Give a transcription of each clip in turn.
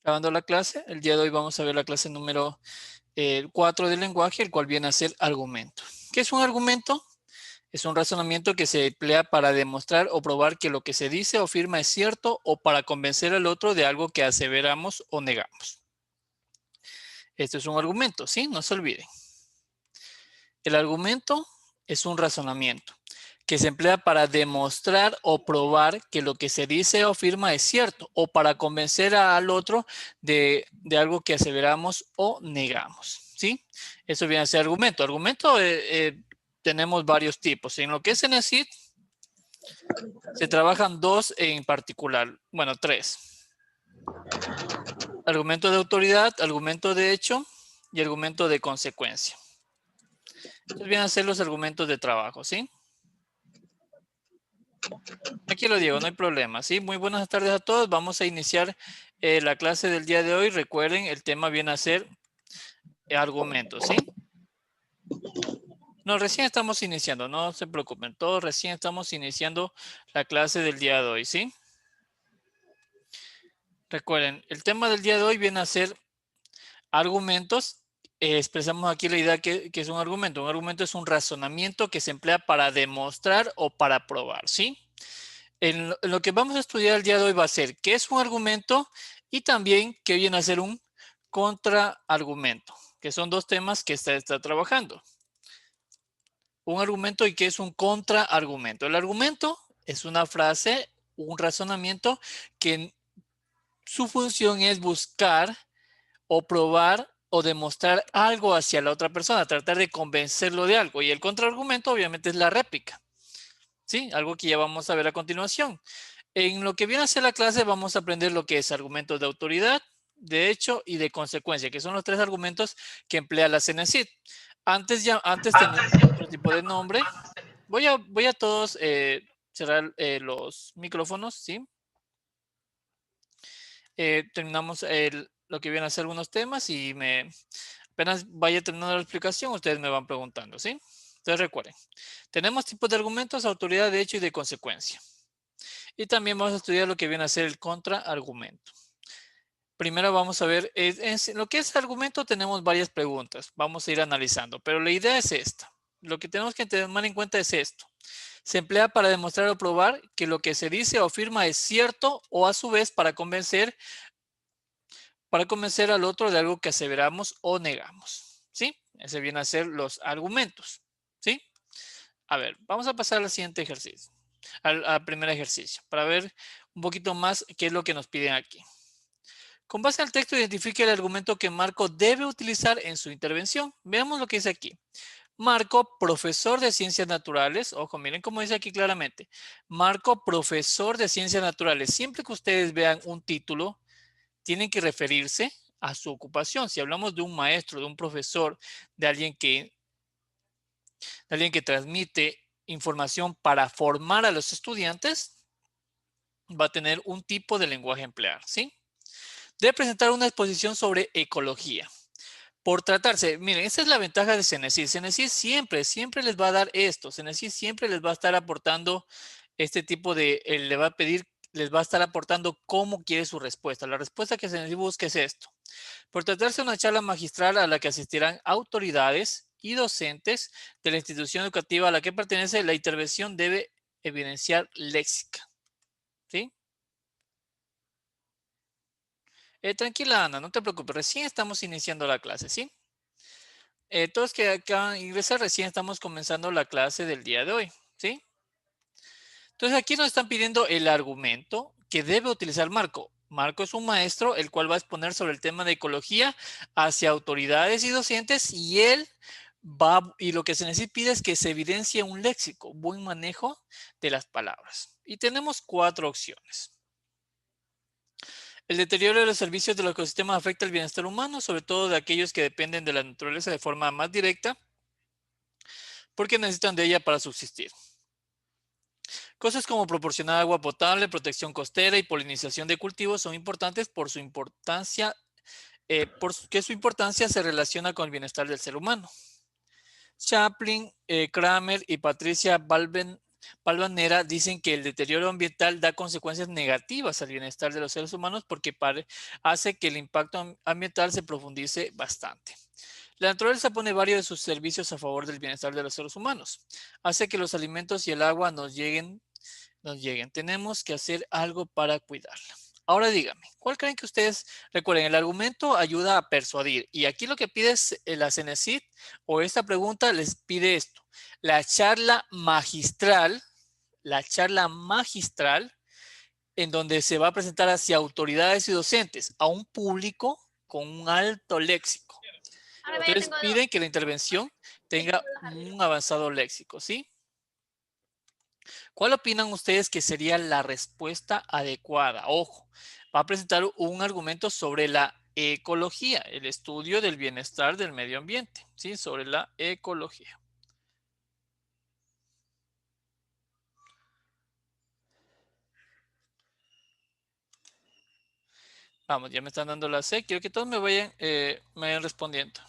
Grabando la clase. El día de hoy vamos a ver la clase número 4 del lenguaje, el cual viene a ser argumento. ¿Qué es un argumento? Es un razonamiento que se emplea para demostrar o probar que lo que se dice o afirma es cierto o para convencer al otro de algo que aseveramos o negamos. Esto es un argumento, ¿sí? No se olviden. El argumento es un razonamiento que se emplea para demostrar o probar que lo que se dice o afirma es cierto o para convencer al otro de algo que aseveramos o negamos, ¿sí? Eso viene a ser argumento. Argumento tenemos varios tipos. En lo que es CENESID se trabajan dos en particular, bueno, tres. Argumento de autoridad, argumento de hecho y argumento de consecuencia. Estos vienen a ser los argumentos de trabajo, ¿sí? Aquí lo digo, no hay problema, ¿sí? Muy buenas tardes a todos. Vamos a iniciar la clase del día de hoy. Recuerden, el tema viene a ser argumentos, ¿sí? No, recién estamos iniciando, no se preocupen. Todos recién estamos iniciando la clase del día de hoy, ¿sí? Recuerden, el tema del día de hoy viene a ser argumentos. Expresamos aquí la idea que es un argumento. Un argumento es un razonamiento que se emplea para demostrar o para probar, ¿sí? En lo que vamos a estudiar el día de hoy va a ser qué es un argumento y también qué viene a ser un contraargumento, que son dos temas que está trabajando. Un argumento y qué es un contraargumento. El argumento es una frase, un razonamiento que su función es buscar o probar o demostrar algo hacia la otra persona, tratar de convencerlo de algo. Y el contraargumento obviamente es la réplica, ¿sí? Algo que ya vamos a ver a continuación. En lo que viene a ser la clase vamos a aprender lo que es argumentos de autoridad, de hecho y de consecuencia, que son los tres argumentos que emplea la CENESID. Antes tenía otro tipo de nombre. Voy a todos cerrar los micrófonos, ¿sí? Terminamos lo que viene a ser algunos temas y apenas vaya terminando la explicación, ustedes me van preguntando, ¿sí? Entonces recuerden, tenemos tipos de argumentos, autoridad, de hecho y de consecuencia. Y también vamos a estudiar lo que viene a ser el contraargumento. Primero vamos a ver, en lo que es argumento tenemos varias preguntas, vamos a ir analizando, pero la idea es esta. Lo que tenemos que tomar en cuenta es esto. Se emplea para demostrar o probar que lo que se dice o afirma es cierto o a su vez para convencer al otro de algo que aseveramos o negamos, ¿sí? Ese viene a ser los argumentos, ¿sí? A ver, vamos a pasar al siguiente ejercicio, al primer ejercicio, para ver un poquito más qué es lo que nos piden aquí. Con base al texto, identifique el argumento que Marco debe utilizar en su intervención. Veamos lo que dice aquí. Marco, profesor de ciencias naturales. Ojo, miren cómo dice aquí claramente. Marco, profesor de ciencias naturales. Siempre que ustedes vean un título, tienen que referirse a su ocupación. Si hablamos de un maestro, de un profesor, de alguien que transmite información para formar a los estudiantes, va a tener un tipo de lenguaje a emplear, ¿sí? Debe presentar una exposición sobre ecología. Por tratarse, miren, esa es la ventaja de CENESID. CENESID siempre les va a dar esto. CENESID siempre les va a estar aportando este tipo de, le va a pedir, les va a estar aportando cómo quiere su respuesta. La respuesta que CENESID busca es esto. Por tratarse de una charla magistral a la que asistirán autoridades y docentes de la institución educativa a la que pertenece, la intervención debe evidenciar léxica. ¿Sí? Tranquila, Ana, no te preocupes. Recién estamos iniciando la clase, ¿sí? Todos que acaban de ingresar, recién estamos comenzando la clase del día de hoy, ¿sí? Entonces aquí nos están pidiendo el argumento que debe utilizar Marco. Marco es un maestro, el cual va a exponer sobre el tema de ecología hacia autoridades y docentes y él y lo que se necesita pide es que se evidencie un léxico, buen manejo de las palabras. Y tenemos cuatro opciones. El deterioro de los servicios de los ecosistemas afecta el bienestar humano, sobre todo de aquellos que dependen de la naturaleza de forma más directa, porque necesitan de ella para subsistir. Cosas como proporcionar agua potable, protección costera y polinización de cultivos son importantes porque su importancia se relaciona con el bienestar del ser humano. Chaplin, Kramer y Patricia Balvanera dicen que el deterioro ambiental da consecuencias negativas al bienestar de los seres humanos porque hace que el impacto ambiental se profundice bastante. La naturaleza pone varios de sus servicios a favor del bienestar de los seres humanos. Hace que los alimentos y el agua nos lleguen. Tenemos que hacer algo para cuidarla. Ahora dígame, ¿cuál creen que ustedes recuerden? El argumento ayuda a persuadir. Y aquí lo que pide es la CENESID o esta pregunta les pide esto. La charla magistral, en donde se va a presentar hacia autoridades y docentes a un público con un alto léxico. Entonces piden que la intervención tenga un avanzado léxico, ¿sí? ¿Cuál opinan ustedes que sería la respuesta adecuada? Ojo, va a presentar un argumento sobre la ecología, el estudio del bienestar del medio ambiente, ¿sí? Sobre la ecología. Vamos, ya me están dando la C. Quiero que todos me vayan respondiendo.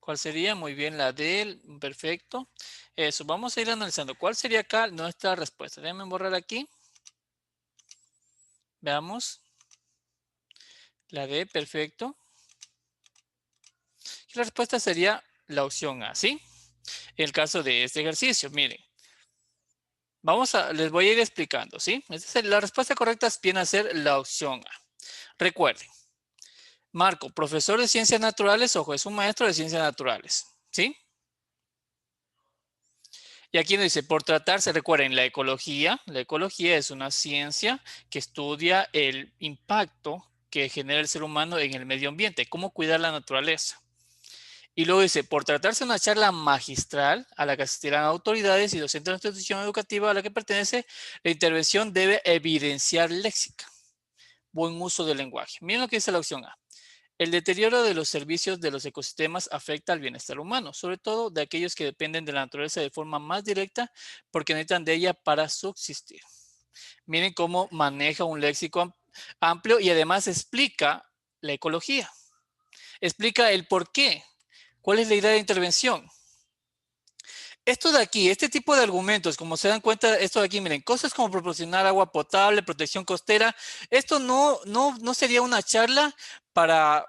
¿Cuál sería? Muy bien, la D, perfecto. Eso, vamos a ir analizando. ¿Cuál sería acá nuestra respuesta? Déjenme borrar aquí. Veamos. La D, perfecto. Y la respuesta sería la opción A, ¿sí? En el caso de este ejercicio, miren. Les voy a ir explicando, ¿sí? La respuesta correcta viene a ser la opción A. Recuerden, Marco, profesor de ciencias naturales, ojo, es un maestro de ciencias naturales, ¿sí? Y aquí nos dice, por tratarse, recuerden, la ecología es una ciencia que estudia el impacto que genera el ser humano en el medio ambiente, cómo cuidar la naturaleza. Y luego dice, por tratarse de una charla magistral a la que asistirán autoridades y docentes de la institución educativa a la que pertenece, la intervención debe evidenciar léxica, buen uso del lenguaje. Miren lo que dice la opción A. El deterioro de los servicios de los ecosistemas afecta al bienestar humano, sobre todo de aquellos que dependen de la naturaleza de forma más directa porque necesitan de ella para subsistir. Miren cómo maneja un léxico amplio y además explica la ecología. Explica el por qué. ¿Cuál es la idea de intervención? Esto de aquí, este tipo de argumentos, como se dan cuenta, esto de aquí, miren, cosas como proporcionar agua potable, protección costera, esto no sería una charla para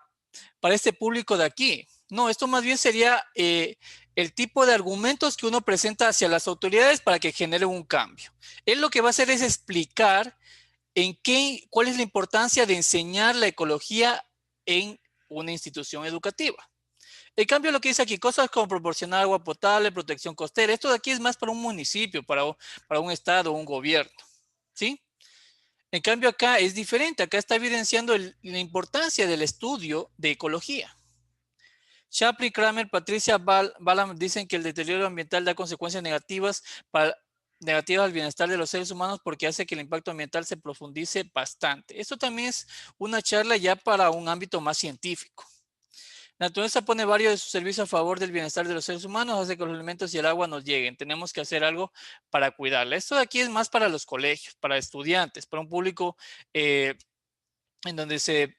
este público de aquí. No, esto más bien sería el tipo de argumentos que uno presenta hacia las autoridades para que genere un cambio. Él lo que va a hacer es explicar cuál es la importancia de enseñar la ecología en una institución educativa. En cambio, lo que dice aquí, cosas como proporcionar agua potable, protección costera, esto de aquí es más para un municipio, para un estado, un gobierno, ¿sí? En cambio, acá es diferente, acá está evidenciando la importancia del estudio de ecología. Shapley, Kramer, Patricia Balam dicen que el deterioro ambiental da consecuencias negativas al bienestar de los seres humanos porque hace que el impacto ambiental se profundice bastante. Esto también es una charla ya para un ámbito más científico. La naturaleza pone varios de sus servicios a favor del bienestar de los seres humanos, hace que los alimentos y el agua nos lleguen. Tenemos que hacer algo para cuidarla. Esto de aquí es más para los colegios, para estudiantes, para un público eh, en donde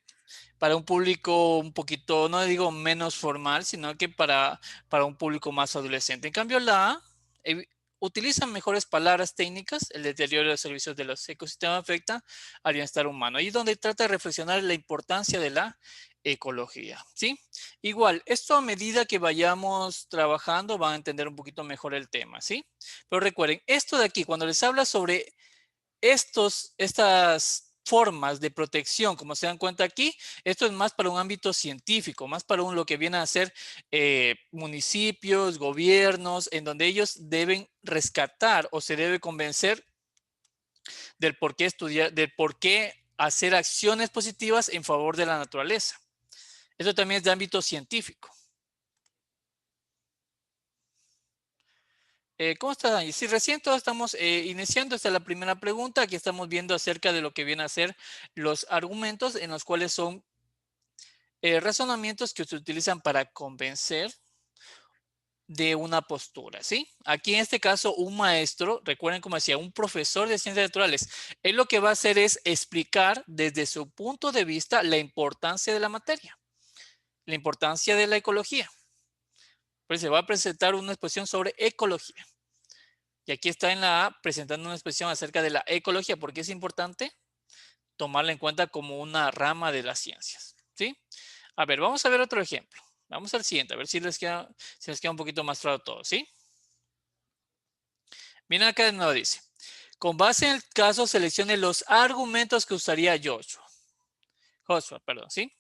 para un público un poquito, no digo menos formal, sino que para un público más adolescente. En cambio, la A utiliza mejores palabras técnicas, el deterioro de los servicios de los ecosistemas afecta al bienestar humano. Ahí es donde trata de reflexionar la importancia de la ecología, ¿sí? Igual, esto a medida que vayamos trabajando van a entender un poquito mejor el tema, ¿sí? Pero recuerden, esto de aquí, cuando les habla sobre estas formas de protección, como se dan cuenta aquí, esto es más para un ámbito científico, más para lo que viene a ser municipios, gobiernos, en donde ellos deben rescatar o se debe convencer del por qué estudiar, del por qué hacer acciones positivas en favor de la naturaleza. Esto también es de ámbito científico. ¿Cómo está, Dani? Si recién todos estamos iniciando, esta es la primera pregunta. Aquí estamos viendo acerca de lo que vienen a ser los argumentos en los cuales son razonamientos que se utilizan para convencer de una postura, ¿sí? Aquí en este caso, un maestro, recuerden como decía, un profesor de ciencias naturales, él lo que va a hacer es explicar desde su punto de vista la importancia de la materia, la importancia de la ecología. Pues se va a presentar una exposición sobre ecología. Y aquí está en la A presentando una exposición acerca de la ecología, porque es importante tomarla en cuenta como una rama de las ciencias, ¿sí? A ver, vamos a ver otro ejemplo. Vamos al siguiente, a ver si les queda un poquito más claro todo, ¿sí? Miren acá de nuevo dice, con base en el caso seleccione los argumentos que usaría Joshua, perdón, ¿sí?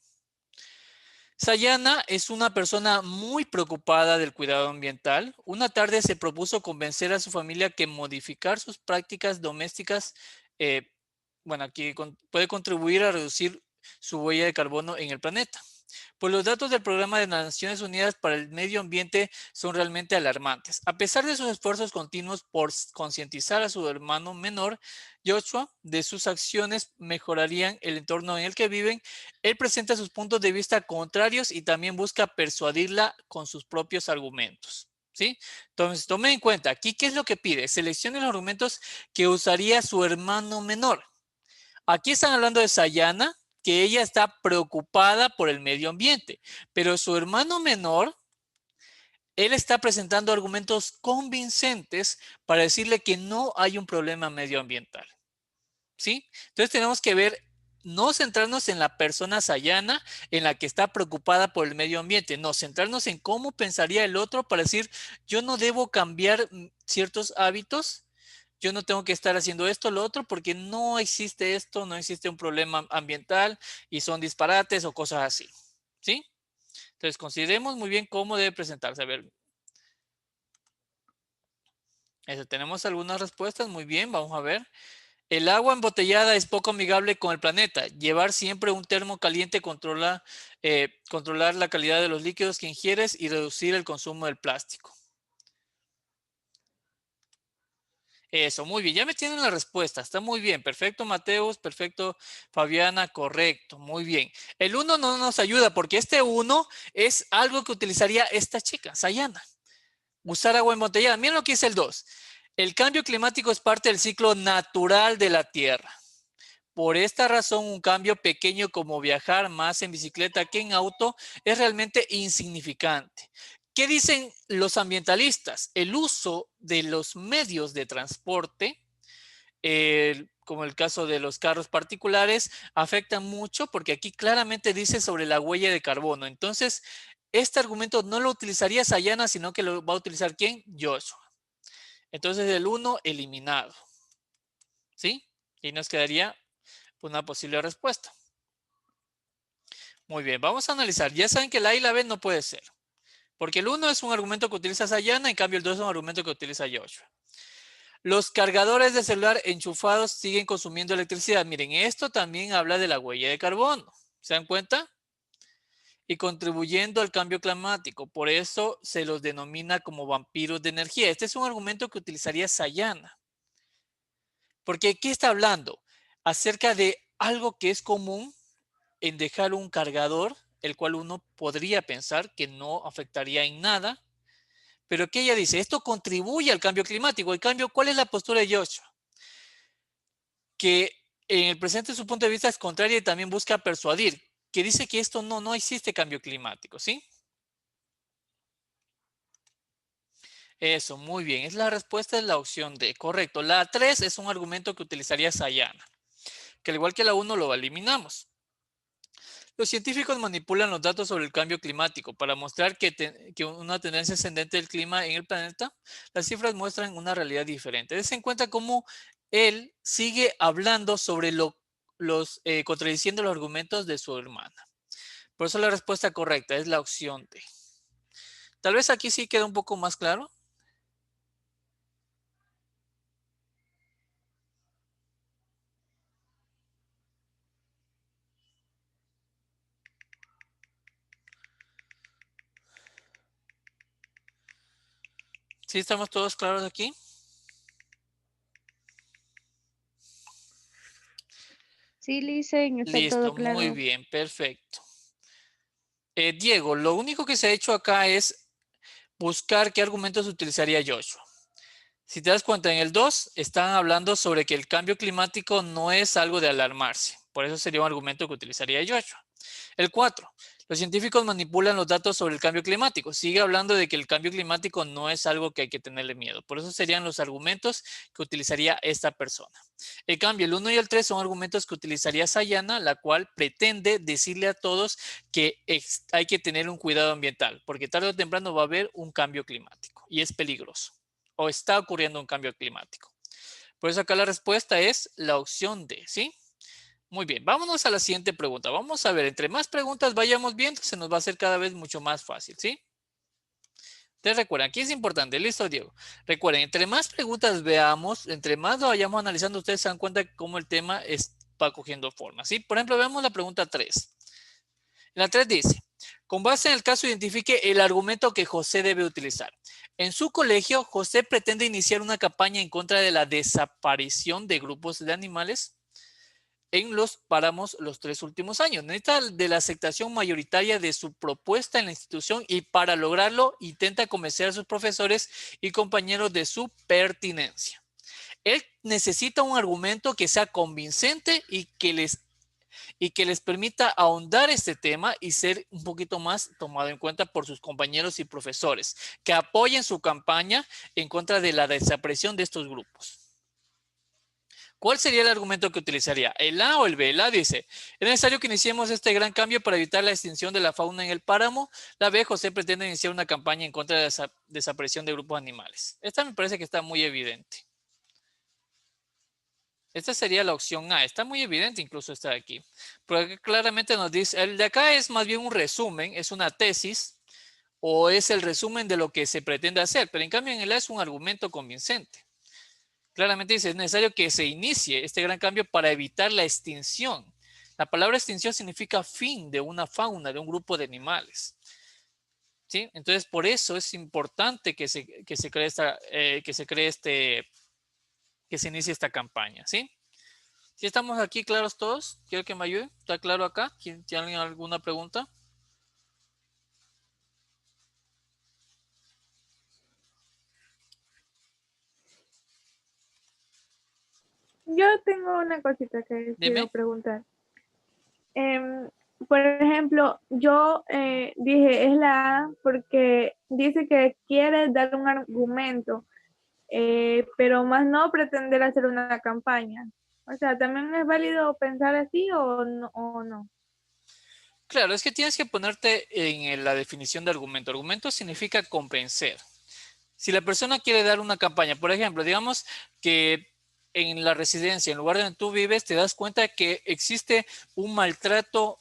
Sayana es una persona muy preocupada del cuidado ambiental. Una tarde se propuso convencer a su familia que modificar sus prácticas domésticas, eh, bueno, aquí puede contribuir a reducir su huella de carbono en el planeta. Pues los datos del Programa de Naciones Unidas para el Medio Ambiente son realmente alarmantes. A pesar de sus esfuerzos continuos por concientizar a su hermano menor, Joshua, de sus acciones mejorarían el entorno en el que viven, él presenta sus puntos de vista contrarios y también busca persuadirla con sus propios argumentos. ¿Sí? Entonces, tome en cuenta, aquí, ¿qué es lo que pide? Seleccione los argumentos que usaría su hermano menor. Aquí están hablando de Sayana, que ella está preocupada por el medio ambiente, pero su hermano menor, él está presentando argumentos convincentes para decirle que no hay un problema medioambiental, ¿sí? Entonces tenemos que ver, no centrarnos en la persona Sayana, en la que está preocupada por el medio ambiente, no, centrarnos en cómo pensaría el otro para decir, yo no debo cambiar ciertos hábitos, yo no tengo que estar haciendo esto, lo otro, porque no existe esto, no existe un problema ambiental y son disparates o cosas así, ¿sí? Entonces, consideremos muy bien cómo debe presentarse. A ver, tenemos algunas respuestas, muy bien, vamos a ver. El agua embotellada es poco amigable con el planeta. Llevar siempre un termo caliente controlar la calidad de los líquidos que ingieres y reducir el consumo del plástico. Eso, muy bien. Ya me tienen la respuesta. Está muy bien. Perfecto, Mateus. Perfecto, Fabiana. Correcto. Muy bien. El 1 no nos ayuda porque este 1 es algo que utilizaría esta chica, Sayana. Usar agua embotellada. Miren lo que dice el 2. El cambio climático es parte del ciclo natural de la Tierra. Por esta razón, un cambio pequeño como viajar más en bicicleta que en auto es realmente insignificante. ¿Qué dicen los ambientalistas? El uso de los medios de transporte, como el caso de los carros particulares, afecta mucho porque aquí claramente dice sobre la huella de carbono. Entonces, este argumento no lo utilizaría Sayana, sino que lo va a utilizar ¿quién? Joshua. Entonces, el 1 eliminado. ¿Sí? Y nos quedaría una posible respuesta. Muy bien, vamos a analizar. Ya saben que la A y la B no puede ser. Porque el 1 es un argumento que utiliza Sayana, en cambio el 2 es un argumento que utiliza Joshua. Los cargadores de celular enchufados siguen consumiendo electricidad. Miren, esto también habla de la huella de carbono. ¿Se dan cuenta? Y contribuyendo al cambio climático. Por eso se los denomina como vampiros de energía. Este es un argumento que utilizaría Sayana. Porque ¿qué está hablando? Acerca de algo que es común en dejar un cargador, el cual uno podría pensar que no afectaría en nada, pero que ella dice, esto contribuye al cambio climático. En cambio, ¿cuál es la postura de Joshua? Que en el presente su punto de vista es contraria y también busca persuadir, que dice que esto no existe cambio climático, ¿sí? Eso, muy bien. Es la respuesta de la opción D, correcto. La 3 es un argumento que utilizaría Sayana, que al igual que la 1 lo eliminamos. Los científicos manipulan los datos sobre el cambio climático para mostrar que una tendencia ascendente del clima en el planeta. Las cifras muestran una realidad diferente. Des en cuenta cómo él sigue hablando sobre contradiciendo los argumentos de su hermana. Por eso la respuesta correcta es la opción D. Tal vez aquí sí queda un poco más claro. ¿Sí estamos todos claros aquí? Sí, Licen, está todo Listo, muy claro. bien, perfecto. Diego, lo único que se ha hecho acá es buscar qué argumentos utilizaría Joshua. Si te das cuenta, en el 2 están hablando sobre que el cambio climático no es algo de alarmarse. Por eso sería un argumento que utilizaría Joshua. El 4. Los científicos manipulan los datos sobre el cambio climático. Sigue hablando de que el cambio climático no es algo que hay que tenerle miedo. Por eso serían los argumentos que utilizaría esta persona. En cambio, el 1 y el 3 son argumentos que utilizaría Sayana, la cual pretende decirle a todos que hay que tener un cuidado ambiental, porque tarde o temprano va a haber un cambio climático y es peligroso. O está ocurriendo un cambio climático. Por eso acá la respuesta es la opción D, ¿sí? Muy bien, vámonos a la siguiente pregunta. Vamos a ver, entre más preguntas vayamos viendo, se nos va a hacer cada vez mucho más fácil, ¿sí? Entonces recuerden, aquí es importante, listo, Diego. Recuerden, entre más preguntas veamos, entre más lo vayamos analizando, ustedes se dan cuenta de cómo el tema va cogiendo forma, ¿sí? Por ejemplo, veamos la pregunta 3. La 3 dice, con base en el caso identifique el argumento que José debe utilizar. En su colegio, José pretende iniciar una campaña en contra de la desaparición de grupos de animales en los páramos los 3 últimos años. Necesita de la aceptación mayoritaria de su propuesta en la institución y para lograrlo intenta convencer a sus profesores y compañeros de su pertinencia. Él necesita un argumento que sea convincente y que les permita ahondar este tema y ser un poquito más tomado en cuenta por sus compañeros y profesores, que apoyen su campaña en contra de la desaparición de estos grupos. ¿Cuál sería el argumento que utilizaría? ¿El A o el B? El A dice, es necesario que iniciemos este gran cambio para evitar la extinción de la fauna en el páramo. La B, José pretende iniciar una campaña en contra de la desaparición de grupos animales. Esta me parece que está muy evidente. Esta sería la opción A. Está muy evidente incluso esta de aquí. Porque claramente nos dice, el de acá es más bien un resumen, es una tesis o es el resumen de lo que se pretende hacer. Pero en cambio en el A es un argumento convincente. Claramente dice, es necesario que se inicie este gran cambio para evitar la extinción. La palabra extinción significa fin de una fauna, de un grupo de animales. ¿Sí? Entonces, por eso es importante que se inicie esta campaña. ¿Sí? ¿Sí estamos aquí claros todos? Quiero que me ayuden. ¿Está claro acá? ¿Tienen alguna pregunta? Yo tengo una cosita que quiero Dime. preguntar. Por ejemplo, yo dije es la A porque dice que quiere dar un argumento, pero más no pretender hacer una campaña. O sea, ¿también es válido pensar así o no? Claro, es que tienes que ponerte en la definición de argumento. Argumento significa convencer. Si la persona quiere dar una campaña, por ejemplo, digamos que en la residencia, en el lugar donde tú vives, te das cuenta que existe un maltrato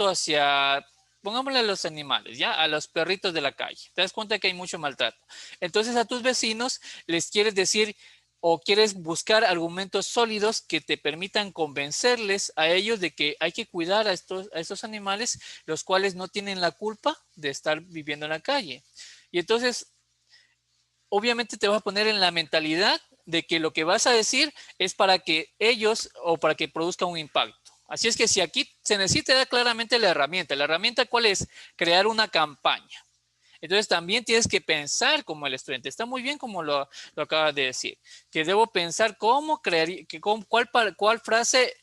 hacia, pongámosle a los animales, ¿ya? A los perritos de la calle. Te das cuenta que hay mucho maltrato. Entonces a tus vecinos les quieres decir o quieres buscar argumentos sólidos que te permitan convencerles a ellos de que hay que cuidar a estos animales, los cuales no tienen la culpa de estar viviendo en la calle. Y entonces obviamente te vas a poner en la mentalidad de que lo que vas a decir es para que ellos o para que produzca un impacto. Así es que si aquí se necesita claramente la herramienta ¿cuál es? Crear una campaña. Entonces también tienes que pensar como el estudiante. Está muy bien como lo acabas de decir, que debo pensar cómo crear, cuál frase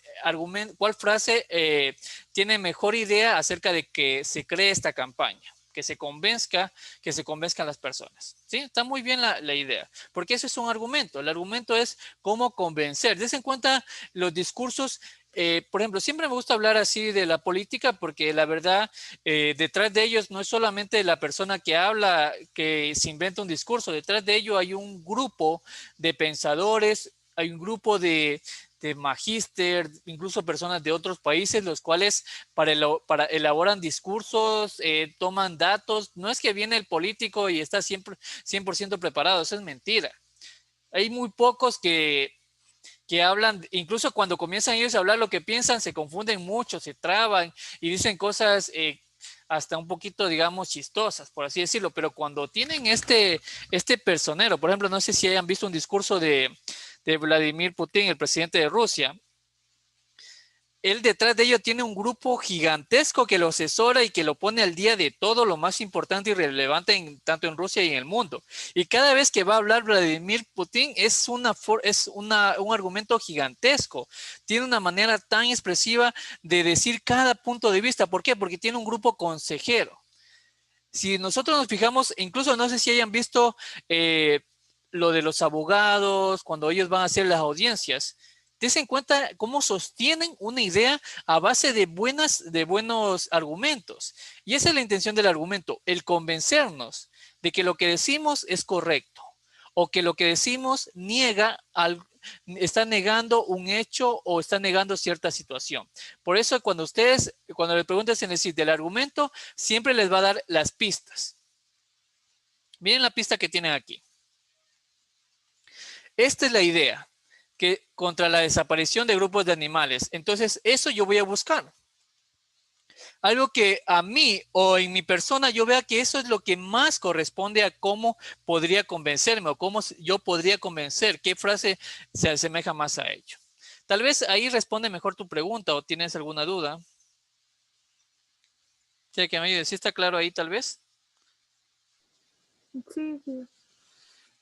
tiene mejor idea acerca de que se cree esta campaña. Que se convenzcan las personas. ¿Sí? Está muy bien la idea, porque eso es un argumento. El argumento es cómo convencer. Des en cuenta los discursos. Por ejemplo, siempre me gusta hablar así de la política porque la verdad, detrás de ellos no es solamente la persona que habla, que se inventa un discurso. Detrás de ello hay un grupo de pensadores, hay un grupo de magíster, incluso personas de otros países, los cuales para elaboran discursos, toman datos. No es que viene el político y está siempre 100% preparado, eso es mentira. Hay muy pocos que hablan, incluso cuando comienzan ellos a hablar lo que piensan, se confunden mucho, se traban y dicen cosas hasta un poquito, digamos, chistosas, por así decirlo. Pero cuando tienen este personero, por ejemplo, no sé si hayan visto un discurso de Vladimir Putin, el presidente de Rusia. él detrás de ello tiene un grupo gigantesco que lo asesora y que lo pone al día de todo lo más importante y relevante tanto en Rusia y en el mundo. Y cada vez que va a hablar Vladimir Putin un argumento gigantesco. Tiene una manera tan expresiva de decir cada punto de vista. ¿Por qué? Porque tiene un grupo consejero. Si nosotros nos fijamos, incluso no sé si hayan visto lo de los abogados, cuando ellos van a hacer las audiencias, dense en cuenta cómo sostienen una idea a base de buenos argumentos. Y esa es la intención del argumento, el convencernos de que lo que decimos es correcto o que lo que decimos está negando un hecho o está negando cierta situación. Por eso cuando le preguntas en el sitio del argumento, siempre les va a dar las pistas. Miren la pista que tienen aquí. Esta es la idea, que contra la desaparición de grupos de animales. Entonces, eso yo voy a buscar. Algo que a mí o en mi persona yo vea que eso es lo que más corresponde a cómo podría convencerme o cómo yo podría convencer, qué frase se asemeja más a ello. Tal vez ahí responde mejor tu pregunta o tienes alguna duda. ¿Sí, que me ayude? ¿Sí está claro ahí tal vez? Sí, sí.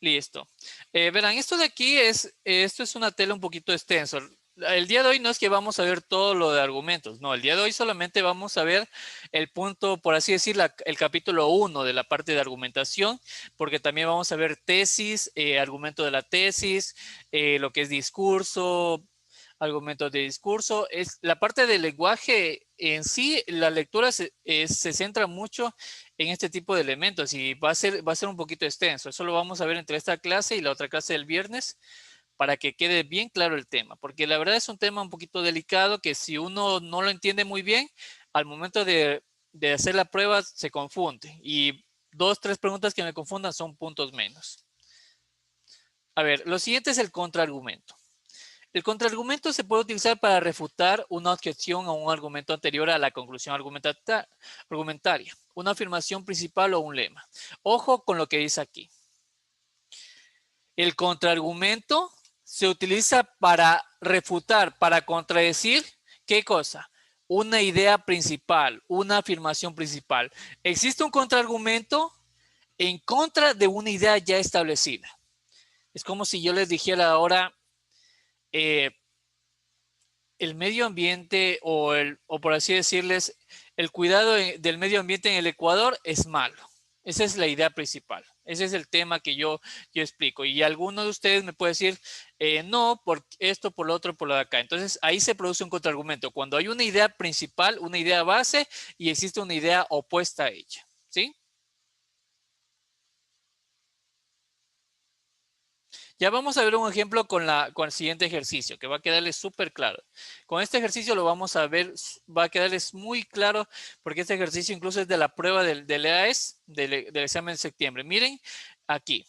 Listo. Verán, esto es una tela un poquito extenso. El día de hoy no es que vamos a ver todo lo de argumentos, no, el día de hoy solamente vamos a ver el punto, por así decir, el capítulo 1 de la parte de argumentación, porque también vamos a ver tesis, argumento de la tesis, lo que es discurso, argumentos de discurso. Es la parte del lenguaje en sí, la lectura se centra mucho en este tipo de elementos y va a ser un poquito extenso. Eso lo vamos a ver entre esta clase y la otra clase del viernes para que quede bien claro el tema, porque la verdad es un tema un poquito delicado que si uno no lo entiende muy bien, al momento de hacer la prueba se confunde y 2, 3 preguntas que me confundan son puntos menos. A ver, lo siguiente es el contraargumento. El contraargumento se puede utilizar para refutar una objeción o un argumento anterior a la conclusión argumentaria, una afirmación principal o un lema. Ojo con lo que dice aquí. El contraargumento se utiliza para refutar, para contradecir, ¿qué cosa? Una idea principal, una afirmación principal. Existe un contraargumento en contra de una idea ya establecida. Es como si yo les dijera ahora, el medio ambiente o por así decirles, el cuidado del medio ambiente en el Ecuador es malo. Esa es la idea principal. Ese es el tema que yo explico. Y alguno de ustedes me puede decir, no, por esto, por lo otro, por lo de acá. Entonces, ahí se produce un contraargumento. Cuando hay una idea principal, una idea base, y existe una idea opuesta a ella. ¿Sí? Ya vamos a ver un ejemplo con el siguiente ejercicio, que va a quedarles súper claro. Con este ejercicio lo vamos a ver, va a quedarles muy claro, porque este ejercicio incluso es de la prueba del EAES, del examen de septiembre. Miren aquí.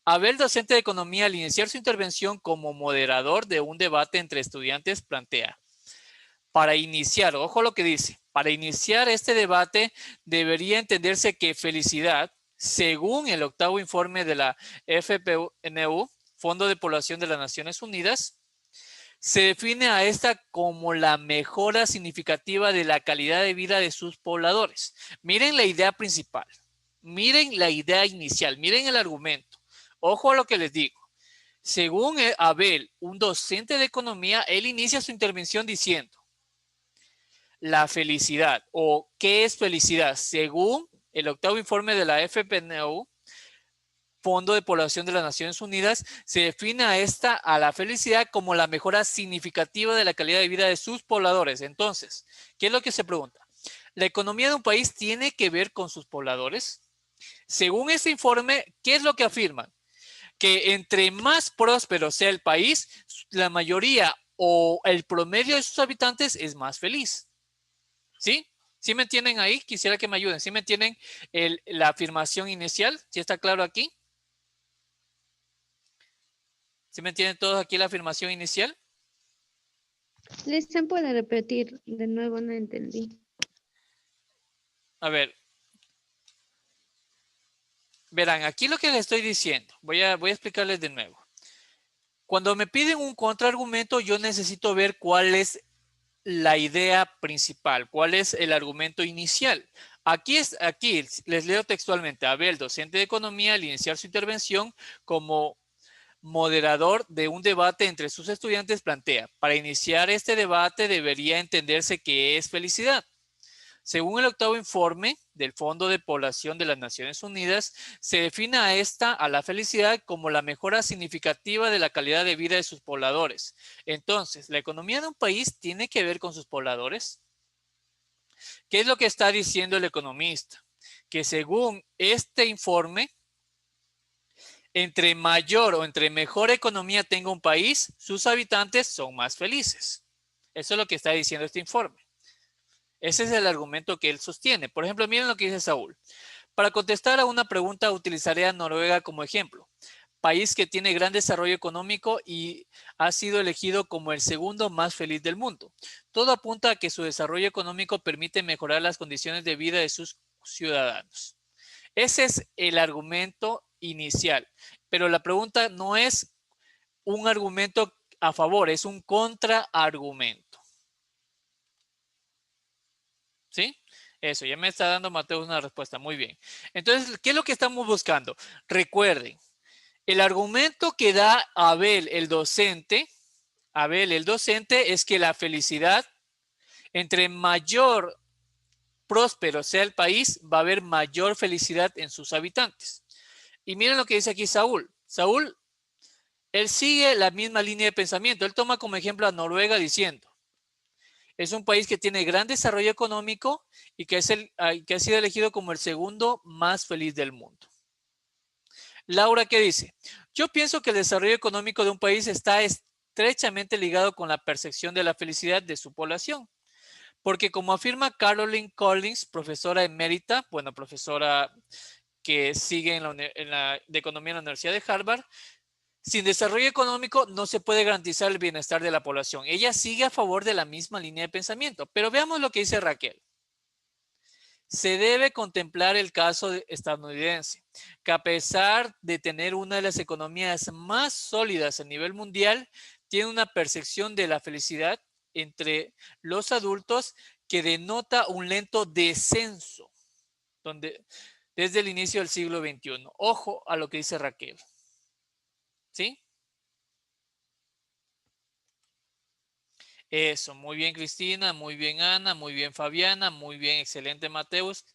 Abel, docente de economía, al iniciar su intervención como moderador de un debate entre estudiantes, plantea, para iniciar, ojo lo que dice, para iniciar este debate debería entenderse que felicidad, según el octavo informe de la FPNU, Fondo de Población de las Naciones Unidas, se define a esta como la mejora significativa de la calidad de vida de sus pobladores. Miren la idea principal, miren la idea inicial, miren el argumento. Ojo a lo que les digo. Según Abel, un docente de economía, él inicia su intervención diciendo, la felicidad o qué es felicidad. Según el octavo informe de la FPNU, Fondo de Población de las Naciones Unidas, se define a la felicidad como la mejora significativa de la calidad de vida de sus pobladores. Entonces, ¿qué es lo que se pregunta? ¿La economía de un país tiene que ver con sus pobladores? Según este informe, ¿qué es lo que afirman? Que entre más próspero sea el país, la mayoría o el promedio de sus habitantes es más feliz. ¿Sí? ¿Sí me entienden ahí? Quisiera que me ayuden. ¿Sí me entienden la afirmación inicial? ¿Sí está claro aquí? ¿Sí me entienden todos aquí la afirmación inicial? ¿Listen puede repetir de nuevo? No entendí. A ver, verán, aquí lo que les estoy diciendo, voy a explicarles de nuevo. Cuando me piden un contraargumento, yo necesito ver cuál es la idea principal? ¿Cuál es el argumento inicial? Aquí les leo textualmente. Abel, docente de economía, al iniciar su intervención como moderador de un debate entre sus estudiantes, plantea: para iniciar este debate debería entenderse qué es felicidad. Según el octavo informe del Fondo de Población de las Naciones Unidas, se define a la felicidad como la mejora significativa de la calidad de vida de sus pobladores. Entonces, ¿la economía de un país tiene que ver con sus pobladores? ¿Qué es lo que está diciendo el economista? Que según este informe, entre mayor o entre mejor economía tenga un país, sus habitantes son más felices. Eso es lo que está diciendo este informe. Ese es el argumento que él sostiene. Por ejemplo, miren lo que dice Saúl. Para contestar a una pregunta utilizaré a Noruega como ejemplo. País que tiene gran desarrollo económico y ha sido elegido como el segundo más feliz del mundo. Todo apunta a que su desarrollo económico permite mejorar las condiciones de vida de sus ciudadanos. Ese es el argumento inicial. Pero la pregunta no es un argumento a favor, es un contraargumento. ¿Sí? Eso, ya me está dando Mateo una respuesta. Muy bien. Entonces, ¿qué es lo que estamos buscando? Recuerden, el argumento que da Abel, el docente, es que la felicidad, entre mayor próspero sea el país, va a haber mayor felicidad en sus habitantes. Y miren lo que dice aquí Saúl. Saúl, él sigue la misma línea de pensamiento. Él toma como ejemplo a Noruega diciendo: es un país que tiene gran desarrollo económico y que ha sido elegido como el segundo más feliz del mundo. Laura, ¿qué dice? Yo pienso que el desarrollo económico de un país está estrechamente ligado con la percepción de la felicidad de su población. Porque como afirma Caroline Collins, profesora emérita, profesora que sigue de economía en la Universidad de Harvard, sin desarrollo económico no se puede garantizar el bienestar de la población. Ella sigue a favor de la misma línea de pensamiento. Pero veamos lo que dice Raquel. Se debe contemplar el caso estadounidense, que a pesar de tener una de las economías más sólidas a nivel mundial, tiene una percepción de la felicidad entre los adultos que denota un lento descenso desde el inicio del siglo XXI. Ojo a lo que dice Raquel. ¿Sí? Eso, muy bien Cristina, muy bien Ana, muy bien Fabiana, muy bien, excelente Mateus.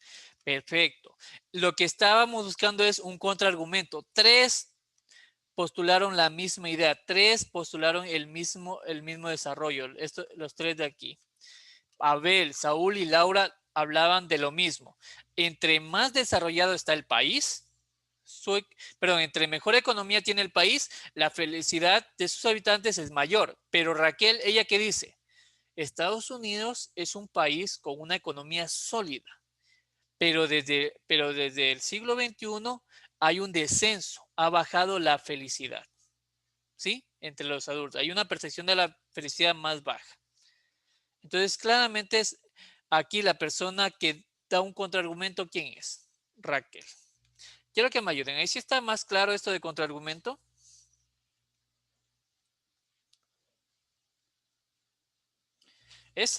Perfecto. Lo que estábamos buscando es un contraargumento. 3 postularon la misma idea, 3 postularon el mismo desarrollo, los 3 de aquí. Abel, Saúl y Laura hablaban de lo mismo. Entre más desarrollado está el país, entre mejor economía tiene el país, la felicidad de sus habitantes es mayor. Pero Raquel, ¿ella qué dice? Estados Unidos es un país con una economía sólida, pero desde el siglo XXI hay un descenso, ha bajado la felicidad, ¿sí? Entre los adultos. Hay una percepción de la felicidad más baja. Entonces, claramente es aquí la persona que da un contraargumento, ¿quién es? Raquel. Quiero que me ayuden. ¿Ahí sí está más claro esto de contraargumento?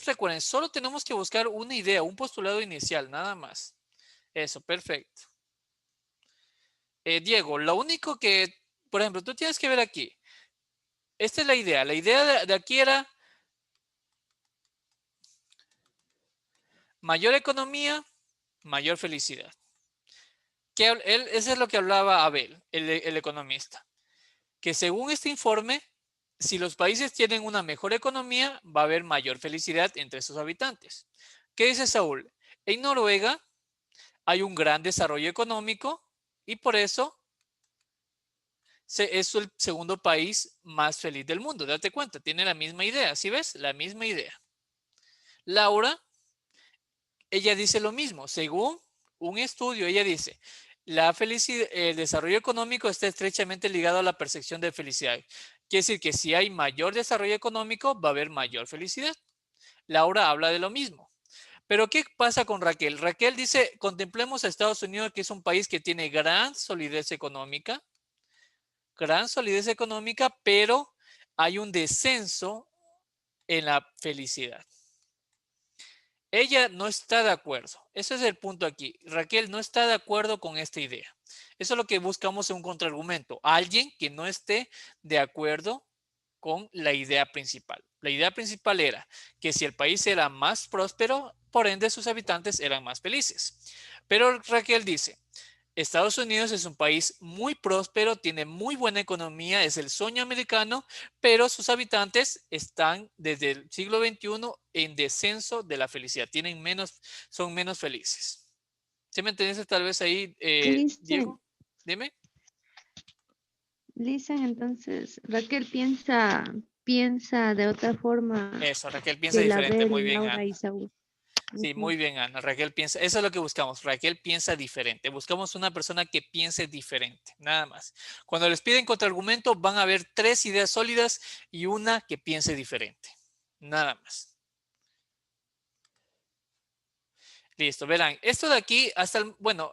Recuerden, solo tenemos que buscar una idea, un postulado inicial, nada más. Eso, perfecto. Diego, lo único que, por ejemplo, tú tienes que ver aquí. Esta es la idea. La idea de aquí era mayor economía, mayor felicidad. Eso es lo que hablaba Abel, el economista. Que según este informe, si los países tienen una mejor economía, va a haber mayor felicidad entre sus habitantes. ¿Qué dice Saúl? En Noruega hay un gran desarrollo económico y por eso es el segundo país más feliz del mundo. Date cuenta, tiene la misma idea. ¿Sí ves? La misma idea. Laura, ella dice lo mismo. Según un estudio, ella dice, el desarrollo económico está estrechamente ligado a la percepción de felicidad. Quiere decir que si hay mayor desarrollo económico, va a haber mayor felicidad. Laura habla de lo mismo. Pero ¿qué pasa con Raquel? Raquel dice, contemplemos a Estados Unidos, que es un país que tiene gran solidez económica, pero hay un descenso en la felicidad. Ella no está de acuerdo. Ese es el punto aquí. Raquel no está de acuerdo con esta idea. Eso es lo que buscamos en un contraargumento. Alguien que no esté de acuerdo con la idea principal. La idea principal era que si el país era más próspero, por ende sus habitantes eran más felices. Pero Raquel dice, Estados Unidos es un país muy próspero, tiene muy buena economía, es el sueño americano, pero sus habitantes están desde el siglo XXI en descenso de la felicidad, son menos felices. ¿Sí me entiendes tal vez ahí, Listen, Diego? Dime. listen, entonces, Raquel piensa de otra forma Eso, Raquel piensa que la diferente, muy Bel, bien, Laura Ana. y Saúl. Sí, Ujú. muy bien, Ana. Raquel piensa, eso es lo que buscamos. Raquel piensa diferente. Buscamos una persona que piense diferente, nada más. Cuando les piden contraargumento, van a haber 3 ideas sólidas y una que piense diferente. Nada más. Listo, verán. Esto de aquí, bueno,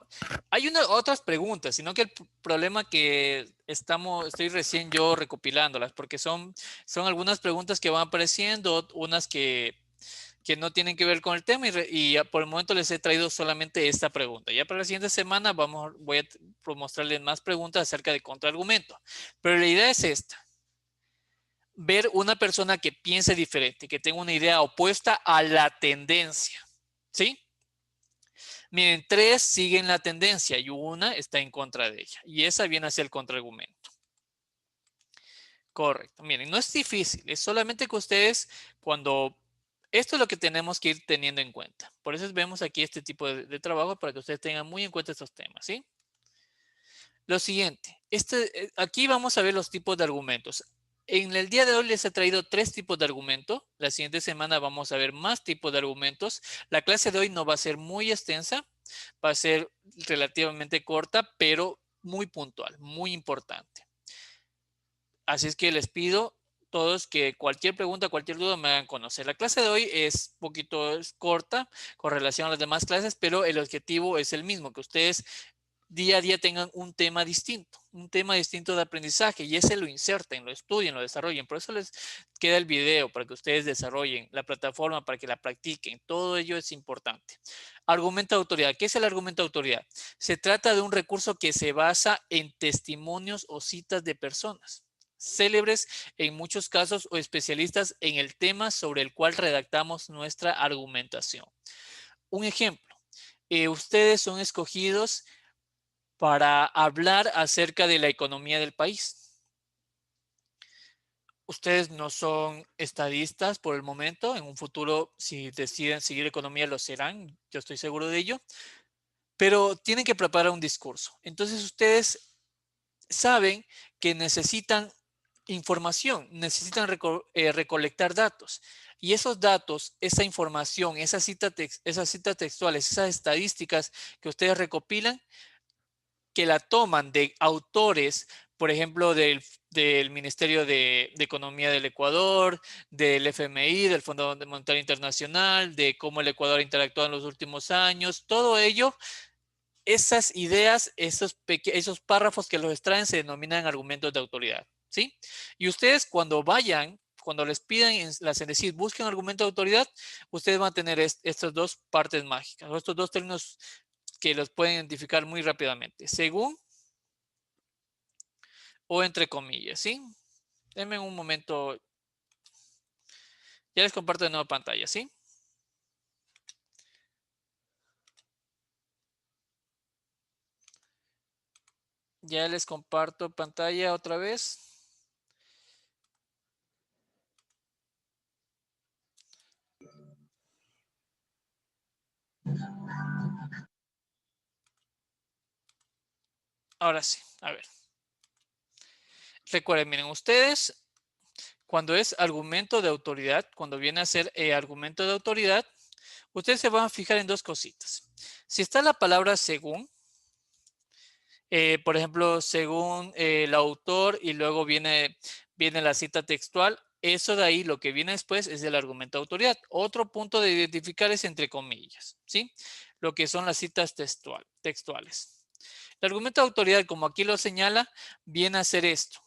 hay otras preguntas, sino que el problema que estoy recién yo recopilándolas, porque son algunas preguntas que van apareciendo, unas que no tienen que ver con el tema y por el momento les he traído solamente esta pregunta. Ya para la siguiente semana voy a mostrarles más preguntas acerca de contraargumento. Pero la idea es esta. Ver una persona que piense diferente, que tenga una idea opuesta a la tendencia. ¿Sí? Miren, 3 siguen la tendencia y una está en contra de ella. Y esa viene hacia el contraargumento. Correcto. Miren, no es difícil. Es solamente que ustedes cuando esto es lo que tenemos que ir teniendo en cuenta. Por eso vemos aquí este tipo de trabajo para que ustedes tengan muy en cuenta estos temas, ¿sí? Lo siguiente, aquí vamos a ver los tipos de argumentos. En el día de hoy les he traído 3 tipos de argumento. La siguiente semana vamos a ver más tipos de argumentos. La clase de hoy no va a ser muy extensa, va a ser relativamente corta, pero muy puntual, muy importante. Así es que les pido todos que cualquier pregunta, cualquier duda me hagan conocer. La clase de hoy es corta con relación a las demás clases, pero el objetivo es el mismo, que ustedes día a día tengan un tema distinto de aprendizaje y ese lo inserten, lo estudien, lo desarrollen. Por eso les queda el video para que ustedes desarrollen la plataforma, para que la practiquen. Todo ello es importante. Argumento de autoridad. ¿Qué es el argumento de autoridad? Se trata de un recurso que se basa en testimonios o citas de personas célebres en muchos casos o especialistas en el tema sobre el cual redactamos nuestra argumentación. Un ejemplo, ustedes son escogidos para hablar acerca de la economía del país. Ustedes no son estadistas por el momento, en un futuro si deciden seguir economía lo serán, yo estoy seguro de ello, pero tienen que preparar un discurso. Entonces ustedes saben que necesitan información, necesitan recolectar datos. Y esos datos, esa información, esas citas textuales, esas estadísticas que ustedes recopilan, que la toman de autores, por ejemplo, del Ministerio de Economía del Ecuador, del FMI, del Fondo Monetario Internacional, de cómo el Ecuador ha interactuado en los últimos años, todo ello, esas ideas, esos párrafos que los extraen se denominan argumentos de autoridad, ¿sí? Y ustedes cuando les pidan en la CENESID busquen argumento de autoridad, ustedes van a tener estas 2 partes mágicas, o estos 2 términos que los pueden identificar muy rápidamente, según o entre comillas, ¿sí? Denme un momento, ya les comparto de nuevo pantalla, ¿sí? Ya les comparto pantalla otra vez. Ahora sí, a ver. Recuerden, miren, ustedes, cuando es argumento de autoridad, cuando viene a ser argumento de autoridad, ustedes se van a fijar en 2 cositas. Si está la palabra según, por ejemplo, según el autor y luego viene la cita textual, eso de ahí, lo que viene después es el argumento de autoridad. Otro punto de identificar es entre comillas, ¿sí? Lo que son las citas textuales. El argumento de autoridad, como aquí lo señala, viene a ser esto.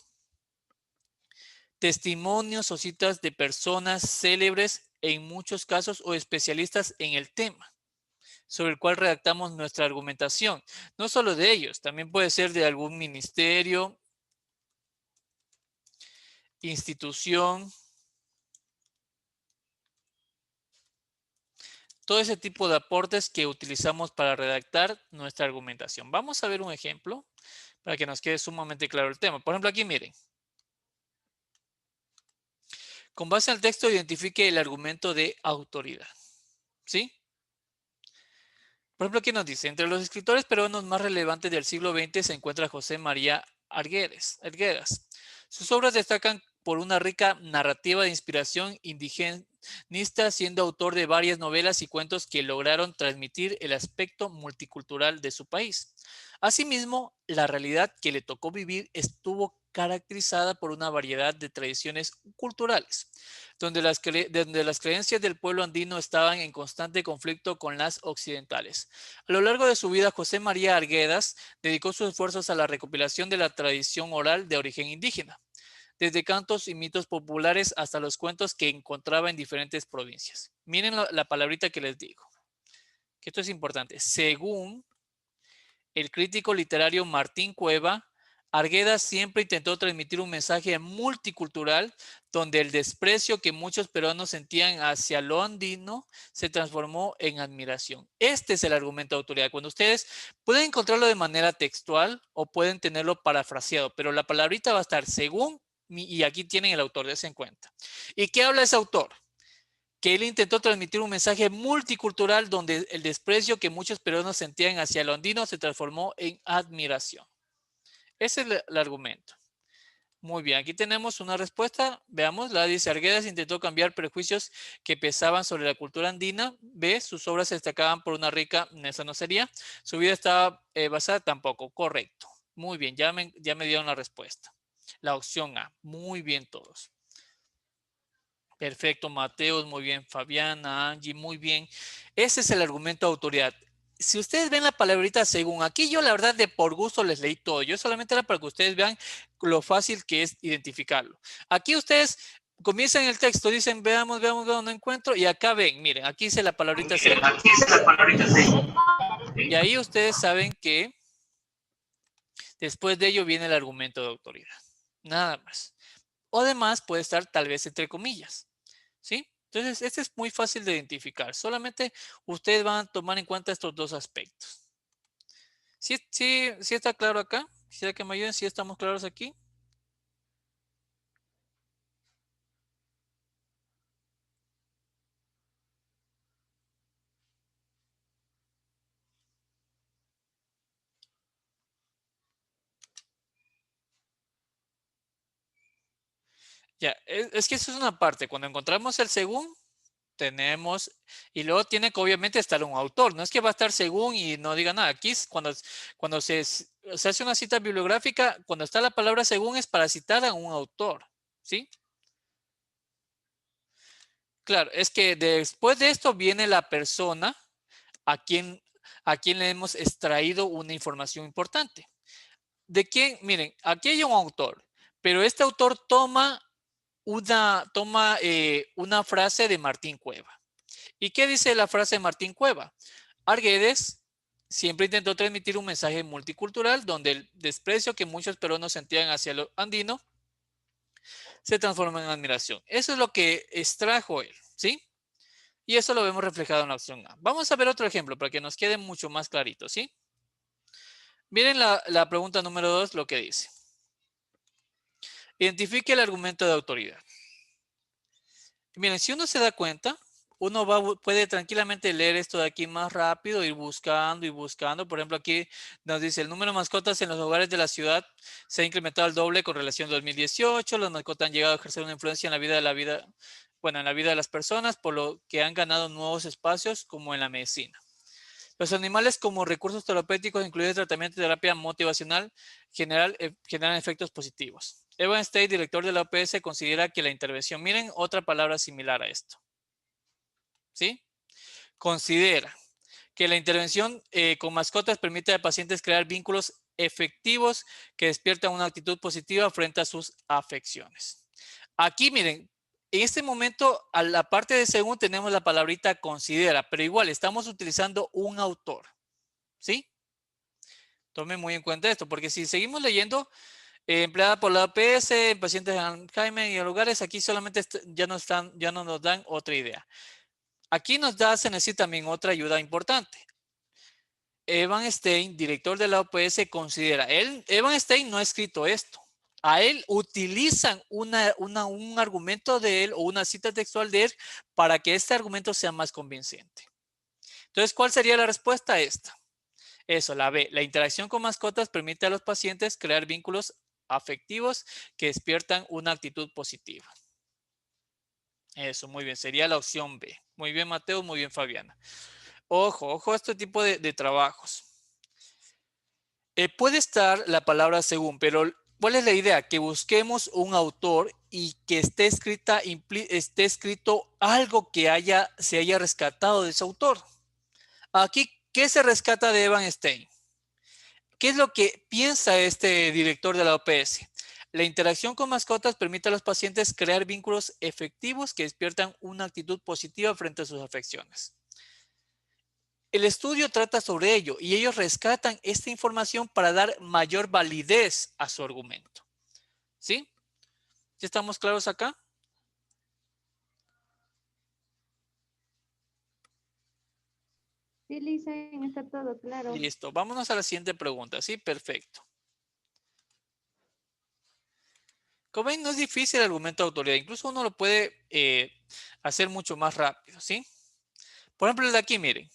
Testimonios o citas de personas célebres en muchos casos o especialistas en el tema sobre el cual redactamos nuestra argumentación. No solo de ellos, también puede ser de algún ministerio, institución, todo ese tipo de aportes que utilizamos para redactar nuestra argumentación. Vamos a ver un ejemplo para que nos quede sumamente claro el tema. Por ejemplo, aquí miren. Con base al texto, identifique el argumento de autoridad. ¿Sí? Por ejemplo, aquí nos dice, entre los escritores peruanos más relevantes del siglo XX se encuentra José María Arguedas. Sus obras destacan por una rica narrativa de inspiración indigenista, siendo autor de varias novelas y cuentos que lograron transmitir el aspecto multicultural de su país. Asimismo, la realidad que le tocó vivir estuvo caracterizada por una variedad de tradiciones culturales, donde las creencias del pueblo andino estaban en constante conflicto con las occidentales. A lo largo de su vida, José María Arguedas dedicó sus esfuerzos a la recopilación de la tradición oral de origen indígena, desde cantos y mitos populares hasta los cuentos que encontraba en diferentes provincias. Miren la palabrita que les digo, que esto es importante. Según el crítico literario Martín Cueva, Arguedas siempre intentó transmitir un mensaje multicultural donde el desprecio que muchos peruanos sentían hacia lo andino se transformó en admiración. Este es el argumento de autoridad. Cuando ustedes pueden encontrarlo de manera textual o pueden tenerlo parafraseado, pero la palabrita va a estar según, y aquí tienen el autor, dense en cuenta. ¿Y qué habla ese autor? Que él intentó transmitir un mensaje multicultural donde el desprecio que muchos peruanos sentían hacia lo andino se transformó en admiración. Ese es el argumento. Muy bien, aquí tenemos una respuesta. Veamos, la dice Arguedas intentó cambiar prejuicios que pesaban sobre la cultura andina. B, sus obras se destacaban por una rica, esa no sería. Su vida estaba basada tampoco, correcto. Muy bien, ya me dieron la respuesta. La opción A, muy bien todos. Perfecto, Mateos, muy bien, Fabiana, Angie, muy bien. Ese es el argumento de autoridad. Si ustedes ven la palabrita según, aquí yo la verdad de por gusto les leí todo. Yo solamente era para que ustedes vean lo fácil que es identificarlo. Aquí ustedes comienzan el texto, dicen veamos, no encuentro. Y acá ven, miren, aquí dice la palabrita según. Y ahí ustedes saben que después de ello viene el argumento de autoridad. Nada más. O además puede estar tal vez entre comillas. ¿Sí? Entonces, este es muy fácil de identificar. Solamente ustedes van a tomar en cuenta estos dos aspectos. ¿Sí está claro acá? Quisiera que me ayuden. ¿Sí estamos claros aquí? Ya, es que eso es una parte. Cuando encontramos el según, tenemos, y luego tiene que obviamente estar un autor. No es que va a estar según y no diga nada. Aquí cuando se hace una cita bibliográfica, cuando está la palabra según es para citar a un autor. ¿Sí? Claro, es que después de esto viene la persona a quien le hemos extraído una información importante. ¿De quién? Miren, aquí hay un autor, pero este autor toma una frase de Martín Cueva. ¿Y qué dice la frase de Martín Cueva? Arguedas siempre intentó transmitir un mensaje multicultural donde el desprecio que muchos peruanos sentían hacia lo andino se transforma en admiración. Eso es lo que extrajo él, ¿sí? Y eso lo vemos reflejado en la opción A. Vamos a ver otro ejemplo para que nos quede mucho más clarito, ¿sí? Miren la pregunta número 2, lo que dice. Identifique el argumento de autoridad. Miren, si uno se da cuenta, uno puede tranquilamente leer esto de aquí más rápido, ir buscando y buscando. Por ejemplo, aquí nos dice el número de mascotas en los hogares de la ciudad se ha incrementado al doble con relación a 2018. Las mascotas han llegado a ejercer una influencia en la vida de las personas, por lo que han ganado nuevos espacios como en la medicina. Los animales como recursos terapéuticos, incluidos tratamiento y terapia motivacional, generan efectos positivos. Evan State, director de la OPS, considera que la intervención, miren otra palabra similar a esto, ¿sí? Considera que la intervención con mascotas permite a pacientes crear vínculos efectivos que despiertan una actitud positiva frente a sus afecciones. Aquí, miren, En este momento, a la parte de según tenemos la palabrita considera, pero igual estamos utilizando un autor, ¿sí? Tomen muy en cuenta esto, porque si seguimos leyendo, empleada por la OPS, en pacientes de Alzheimer y en lugares, aquí solamente ya no nos dan otra idea. Aquí se necesita también otra ayuda importante. Evan Stein, director de la OPS, considera, Evan Stein no ha escrito esto. A él utilizan un argumento de él o una cita textual de él para que este argumento sea más convincente. Entonces, ¿cuál sería la respuesta a esta? Eso, la B. La interacción con mascotas permite a los pacientes crear vínculos afectivos que despiertan una actitud positiva. Eso, muy bien. Sería la opción B. Muy bien, Mateo. Muy bien, Fabiana. Ojo a este tipo de trabajos. Puede estar la palabra según, pero ¿cuál es la idea? Que busquemos un autor y que esté escrito algo que se haya rescatado de ese autor. Aquí, ¿qué se rescata de Evan Stein? ¿Qué es lo que piensa este director de la OPS? La interacción con mascotas permite a los pacientes crear vínculos efectivos que despiertan una actitud positiva frente a sus afecciones. El estudio trata sobre ello y ellos rescatan esta información para dar mayor validez a su argumento. ¿Sí? ¿Ya estamos claros acá? Sí, Lisa, está todo claro. Listo. Vámonos a la siguiente pregunta. Sí, perfecto. Como ven, no es difícil el argumento de autoridad. Incluso uno lo puede hacer mucho más rápido. ¿Sí? Por ejemplo, el de aquí, miren.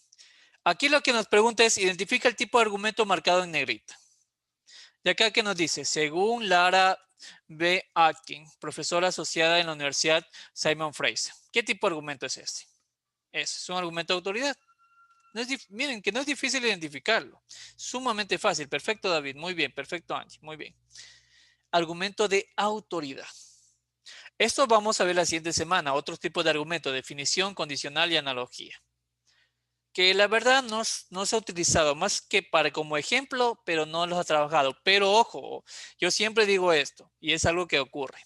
Aquí lo que nos pregunta es, identifica el tipo de argumento marcado en negrita. De acá que nos dice, según Lara B. Atkins, profesora asociada en la Universidad Simon Fraser. ¿Qué tipo de argumento es este? Es un argumento de autoridad. Miren que no es difícil identificarlo. Sumamente fácil. Perfecto, David. Muy bien. Perfecto, Angie. Muy bien. Argumento de autoridad. Esto vamos a ver la siguiente semana. Otros tipos de argumento, definición, condicional y analogía. Que la verdad no se ha utilizado más que como ejemplo, pero no los ha trabajado. Pero ojo, yo siempre digo esto, y es algo que ocurre.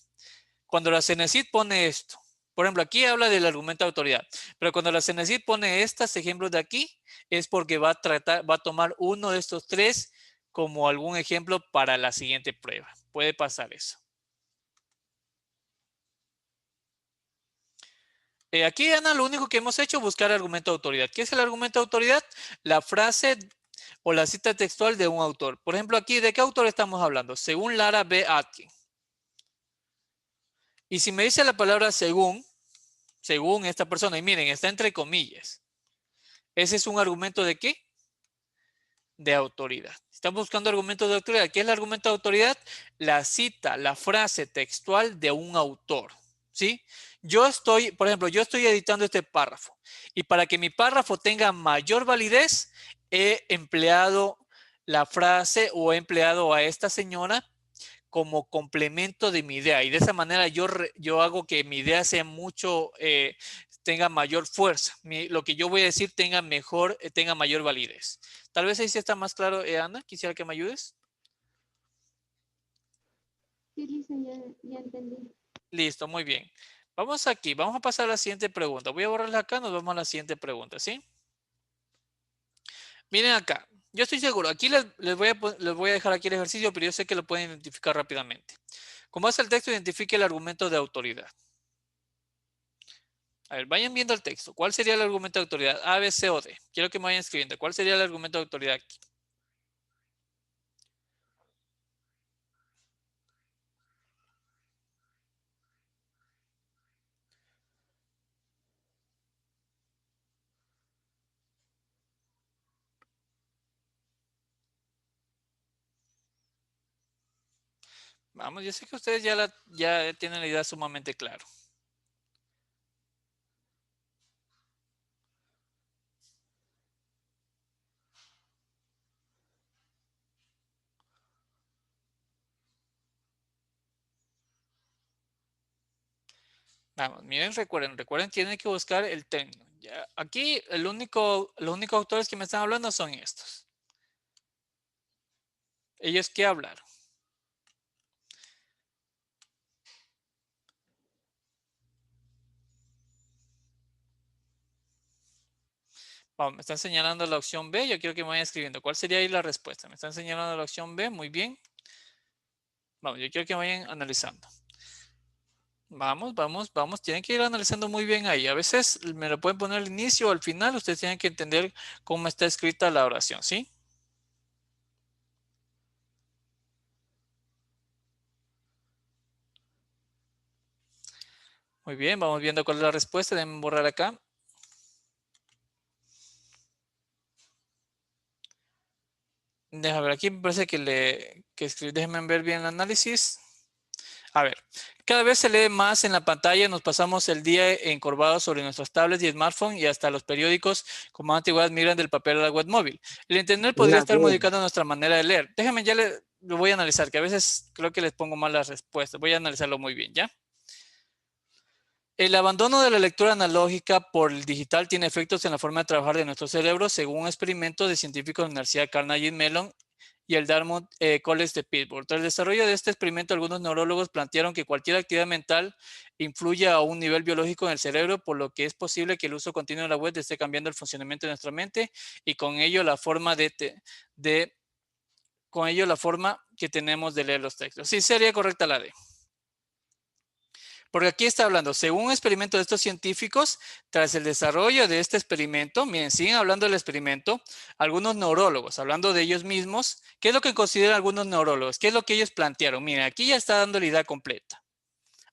Cuando la CENESID pone esto, por ejemplo, aquí habla del argumento de autoridad, pero cuando la CENESID pone estos ejemplos de aquí, es porque va a tomar uno de estos tres como algún ejemplo para la siguiente prueba. Puede pasar eso. Aquí, Ana, lo único que hemos hecho es buscar argumento de autoridad. ¿Qué es el argumento de autoridad? La frase o la cita textual de un autor. Por ejemplo, aquí, ¿de qué autor estamos hablando? Según Lara B. Atkins. Y si me dice la palabra según esta persona, y miren, está entre comillas. ¿Ese es un argumento de qué? De autoridad. Estamos buscando argumentos de autoridad. ¿Qué es el argumento de autoridad? La cita, la frase textual de un autor. ¿Sí? Por ejemplo, yo estoy editando este párrafo y para que mi párrafo tenga mayor validez, he empleado la frase o he empleado a esta señora como complemento de mi idea y de esa manera yo hago que mi idea sea tenga mayor fuerza. Lo que yo voy a decir tenga mayor validez. Tal vez ahí sí está más claro, Ana, quisiera que me ayudes. Sí, Lisa, ya entendí. Listo, muy bien. Vamos aquí, vamos a pasar a la siguiente pregunta. Voy a borrarla acá, nos vamos a la siguiente pregunta, ¿sí? Miren acá, yo estoy seguro, aquí les voy a dejar aquí el ejercicio, pero yo sé que lo pueden identificar rápidamente. Como hace el texto, identifique el argumento de autoridad. A ver, vayan viendo el texto. ¿Cuál sería el argumento de autoridad? A, B, C o D. Quiero que me vayan escribiendo. ¿Cuál sería el argumento de autoridad aquí? Vamos, yo sé que ustedes ya tienen la idea sumamente clara. Vamos, miren, recuerden, tienen que buscar el término. Aquí los únicos autores que me están hablando son estos. ¿Ellos qué hablaron? Vamos, me están señalando la opción B. Yo quiero que me vayan escribiendo. ¿Cuál sería ahí la respuesta? Me están señalando la opción B. Muy bien. Vamos, yo quiero que vayan analizando. Vamos, vamos, vamos. Tienen que ir analizando muy bien ahí. A veces me lo pueden poner al inicio o al final. Ustedes tienen que entender cómo está escrita la oración, ¿sí? Muy bien, vamos viendo cuál es la respuesta. Déjenme borrar acá. Déjame ver, aquí me parece déjenme ver bien el análisis. A ver, cada vez se lee más en la pantalla, nos pasamos el día encorvados sobre nuestras tablets y smartphones y hasta los periódicos como antigüedad migran del papel a la web móvil. El internet podría estar modificando nuestra manera de leer. Déjenme, lo voy a analizar, que a veces creo que les pongo mal las respuestas. Voy a analizarlo muy bien, ¿ya? El abandono de la lectura analógica por el digital tiene efectos en la forma de trabajar de nuestro cerebro, según un experimento de científicos de la Universidad Carnegie Mellon y el Dartmouth College de Pittsburgh. Tras el desarrollo de este experimento, algunos neurólogos plantearon que cualquier actividad mental influye a un nivel biológico en el cerebro, por lo que es posible que el uso continuo de la web esté cambiando el funcionamiento de nuestra mente y con ello la forma que tenemos de leer los textos. Sí, sería correcta la D. Porque aquí está hablando, según un experimento de estos científicos, tras el desarrollo de este experimento, miren, siguen hablando del experimento, algunos neurólogos, hablando de ellos mismos, ¿qué es lo que consideran algunos neurólogos? ¿Qué es lo que ellos plantearon? Miren, aquí ya está dando la idea completa.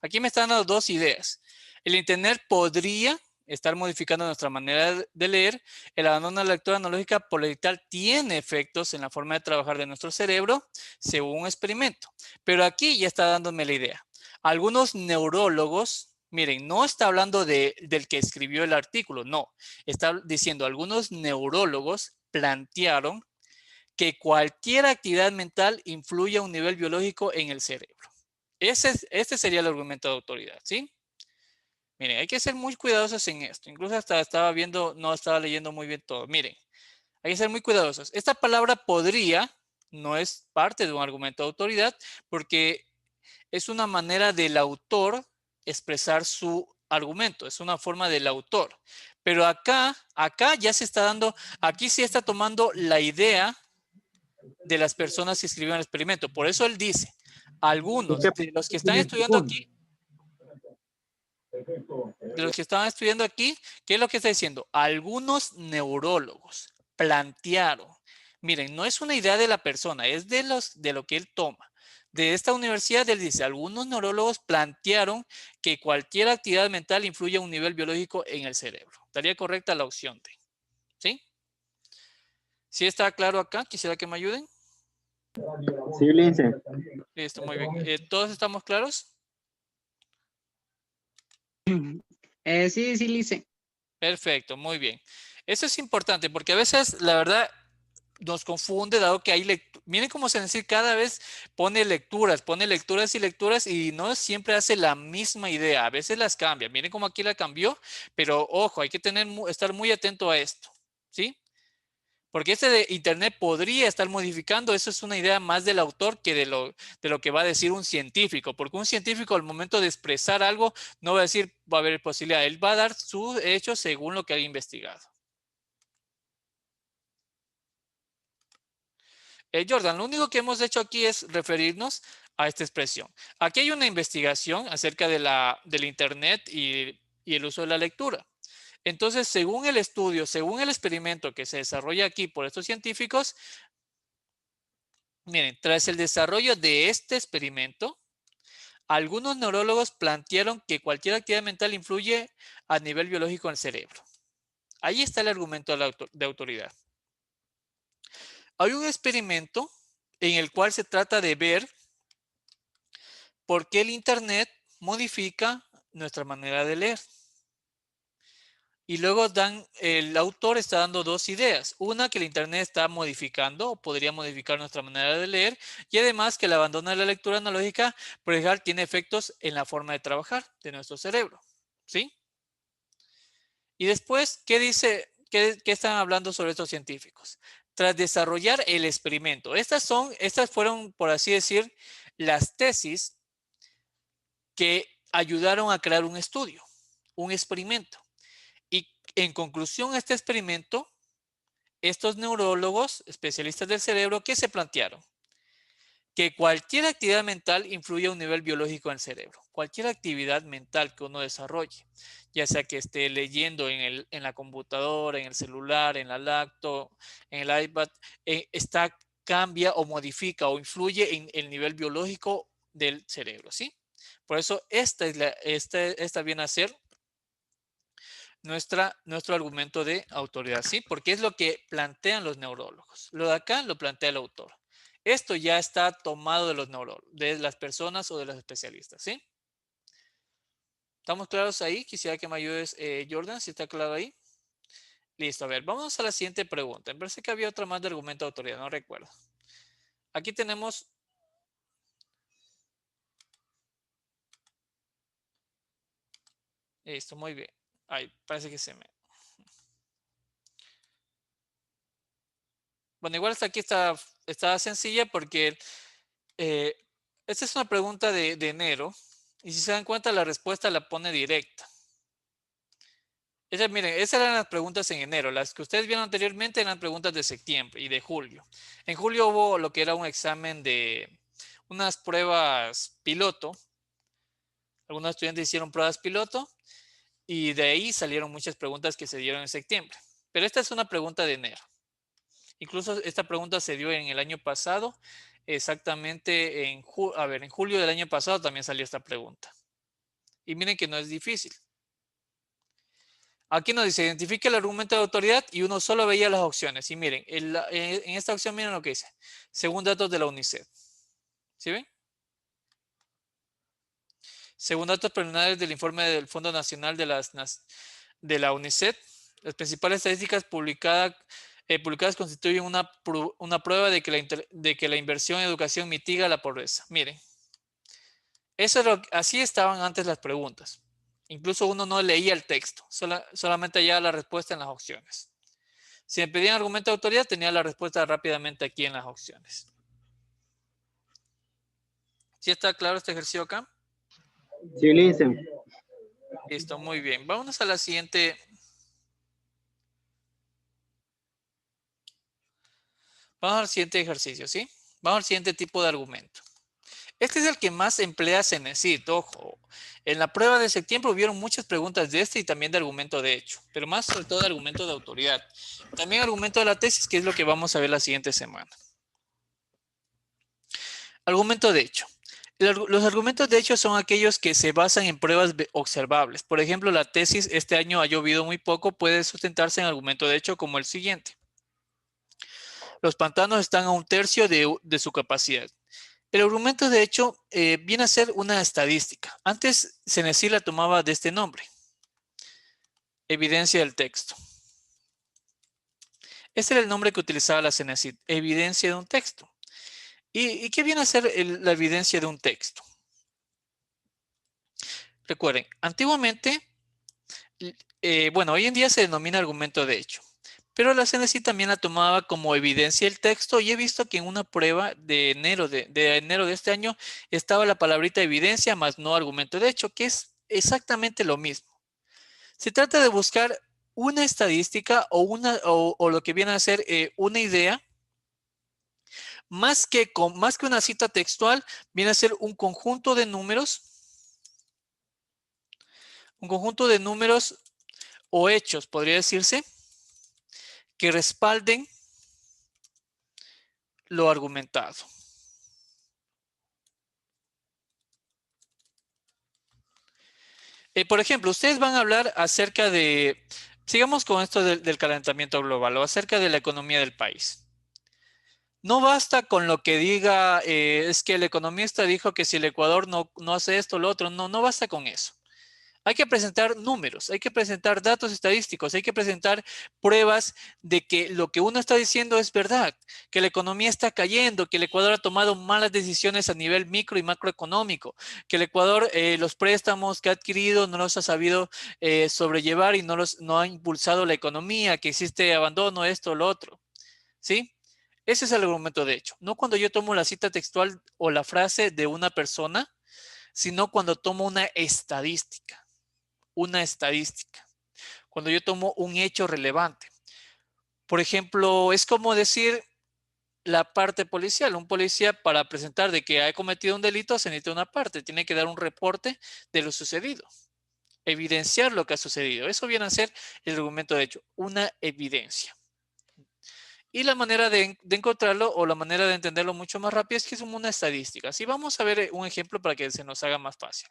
Aquí me están dando dos ideas. El internet podría estar modificando nuestra manera de leer. El abandono de la lectura analógica por lo digital tiene efectos en la forma de trabajar de nuestro cerebro, según un experimento. Pero aquí ya está dándome la idea. Algunos neurólogos, miren, no está hablando del que escribió el artículo, no. Está diciendo, algunos neurólogos plantearon que cualquier actividad mental influye a un nivel biológico en el cerebro. Este sería el argumento de autoridad, ¿sí? Miren, hay que ser muy cuidadosos en esto. Incluso hasta estaba viendo, no estaba leyendo muy bien todo. Miren, hay que ser muy cuidadosos. Esta palabra podría no es parte de un argumento de autoridad porque es una manera del autor expresar su argumento. Es una forma del autor. Pero acá ya se está dando, aquí sí está tomando la idea de las personas que escribieron el experimento. Por eso él dice, algunos de los que están estudiando aquí, ¿qué es lo que está diciendo? Algunos neurólogos plantearon, miren, no es una idea de la persona, es de lo que él toma. De esta universidad, él dice, algunos neurólogos plantearon que cualquier actividad mental influye a un nivel biológico en el cerebro. Estaría correcta la opción D. ¿Sí? ¿Sí está claro acá? Quisiera que me ayuden. Sí, Lince. Listo, muy bien. ¿Todos estamos claros? Sí, Lince. Perfecto, muy bien. Eso es importante porque a veces, la verdad, nos confunde dado que hay lecturas. Miren cómo se dice, cada vez pone lecturas y lecturas y no siempre hace la misma idea. A veces las cambia. Miren cómo aquí la cambió, pero ojo, hay que estar muy atento a esto, ¿sí? Porque este de internet podría estar modificando, eso es una idea más del autor que de lo que va a decir un científico, porque un científico al momento de expresar algo no va a decir va a haber posibilidad, él va a dar sus hechos según lo que ha investigado. Jordan, lo único que hemos hecho aquí es referirnos a esta expresión. Aquí hay una investigación acerca del internet y el uso de la lectura. Entonces, según el estudio, según el experimento que se desarrolla aquí por estos científicos, miren, tras el desarrollo de este experimento, algunos neurólogos plantearon que cualquier actividad mental influye a nivel biológico en el cerebro. Ahí está el argumento de autoridad. Hay un experimento en el cual se trata de ver por qué el internet modifica nuestra manera de leer. Y luego el autor está dando dos ideas. Una, que el internet está modificando o podría modificar nuestra manera de leer. Y además que el abandono de la lectura analógica, por ejemplo, tiene efectos en la forma de trabajar de nuestro cerebro. ¿Sí? Y después, ¿qué dice? ¿Qué están hablando sobre estos científicos? Tras desarrollar el experimento. Estas fueron, por así decir, las tesis que ayudaron a crear un estudio, un experimento. Y en conclusión, este experimento estos neurólogos, especialistas del cerebro, ¿qué se plantearon? Que cualquier actividad mental influye a un nivel biológico en el cerebro. Cualquier actividad mental que uno desarrolle, ya sea que esté leyendo en la computadora, en el celular, en la laptop, en el iPad, cambia o modifica o influye en el nivel biológico del cerebro, ¿sí? Por eso esta viene a ser nuestro argumento de autoridad, ¿sí? Porque es lo que plantean los neurólogos. Lo de acá lo plantea el autor. Esto ya está tomado de los neurólogos, de las personas o de los especialistas, ¿sí? ¿Estamos claros ahí? Quisiera que me ayudes, Jordan, si está claro ahí. Listo, a ver, vamos a la siguiente pregunta. Me parece que había otra más de argumento de autoridad, no recuerdo. Aquí tenemos... Listo, muy bien. Ay, parece que se me... Bueno, igual hasta aquí está sencilla porque esta es una pregunta de enero y si se dan cuenta la respuesta la pone directa. Miren, esas eran las preguntas en enero. Las que ustedes vieron anteriormente eran preguntas de septiembre y de julio. En julio hubo lo que era un examen de unas pruebas piloto. Algunos estudiantes hicieron pruebas piloto y de ahí salieron muchas preguntas que se dieron en septiembre. Pero esta es una pregunta de enero. Incluso esta pregunta se dio en el año pasado, exactamente en julio del año pasado también salió esta pregunta. Y miren que no es difícil. Aquí nos dice, identifique el argumento de autoridad y uno solo veía las opciones. Y miren, en esta opción miren lo que dice, según datos de la UNICEF. ¿Sí ven? Según datos preliminares del informe del Fondo Nacional de la UNICEF, las principales estadísticas publicadas constituyen una prueba de que la inversión en educación mitiga la pobreza. Miren, así estaban antes las preguntas. Incluso uno no leía el texto, solamente hallaba la respuesta en las opciones. Si me pedían argumento de autoridad, tenía la respuesta rápidamente aquí en las opciones. ¿Sí está claro este ejercicio acá? Sí, Lince. Listo, muy bien. Vámonos a la siguiente. Vamos al siguiente ejercicio, ¿sí? Vamos al siguiente tipo de argumento. Este es el que más emplea Cenecit, ojo. En la prueba de septiembre hubieron muchas preguntas de este y también de argumento de hecho, pero más sobre todo de argumento de autoridad. También argumento de la tesis, que es lo que vamos a ver la siguiente semana. Argumento de hecho. Los argumentos de hecho son aquellos que se basan en pruebas observables. Por ejemplo, la tesis este año ha llovido muy poco, puede sustentarse en argumento de hecho como el siguiente. Los pantanos están a 1/3 de su capacidad. El argumento, de hecho, viene a ser una estadística. Antes Cenecit la tomaba de este nombre. Evidencia del texto. Este era el nombre que utilizaba la Cenecit. Evidencia de un texto. ¿Y qué viene a ser la evidencia de un texto? Recuerden, antiguamente, bueno, hoy en día se denomina argumento de hecho. Pero la Cenecit también la tomaba como evidencia del texto y he visto que en una prueba de enero de este año estaba la palabrita evidencia más no argumento de hecho, que es exactamente lo mismo. Se trata de buscar una estadística o lo que viene a ser una idea, más que una cita textual, viene a ser un conjunto de números o hechos, podría decirse, que respalden lo argumentado. Por ejemplo, ustedes van a hablar acerca de, sigamos con esto del calentamiento global o acerca de la economía del país. No basta con lo que diga, es que el economista dijo que si el Ecuador no hace esto o lo otro, no basta con eso. Hay que presentar números, hay que presentar datos estadísticos, hay que presentar pruebas de que lo que uno está diciendo es verdad, que la economía está cayendo, que el Ecuador ha tomado malas decisiones a nivel micro y macroeconómico, que el Ecuador los préstamos que ha adquirido no los ha sabido sobrellevar y no ha impulsado la economía, que existe abandono, esto, lo otro. ¿Sí? Ese es el argumento de hecho. No cuando yo tomo la cita textual o la frase de una persona, sino cuando tomo una estadística. Cuando yo tomo un hecho relevante. Por ejemplo, es como decir la parte policial. Un policía, para presentar de que ha cometido un delito, se necesita una parte. Tiene que dar un reporte de lo sucedido. Evidenciar lo que ha sucedido. Eso viene a ser el argumento de hecho, una evidencia. Y la manera de encontrarlo o la manera de entenderlo mucho más rápido es que es una estadística. Así vamos a ver un ejemplo para que se nos haga más fácil.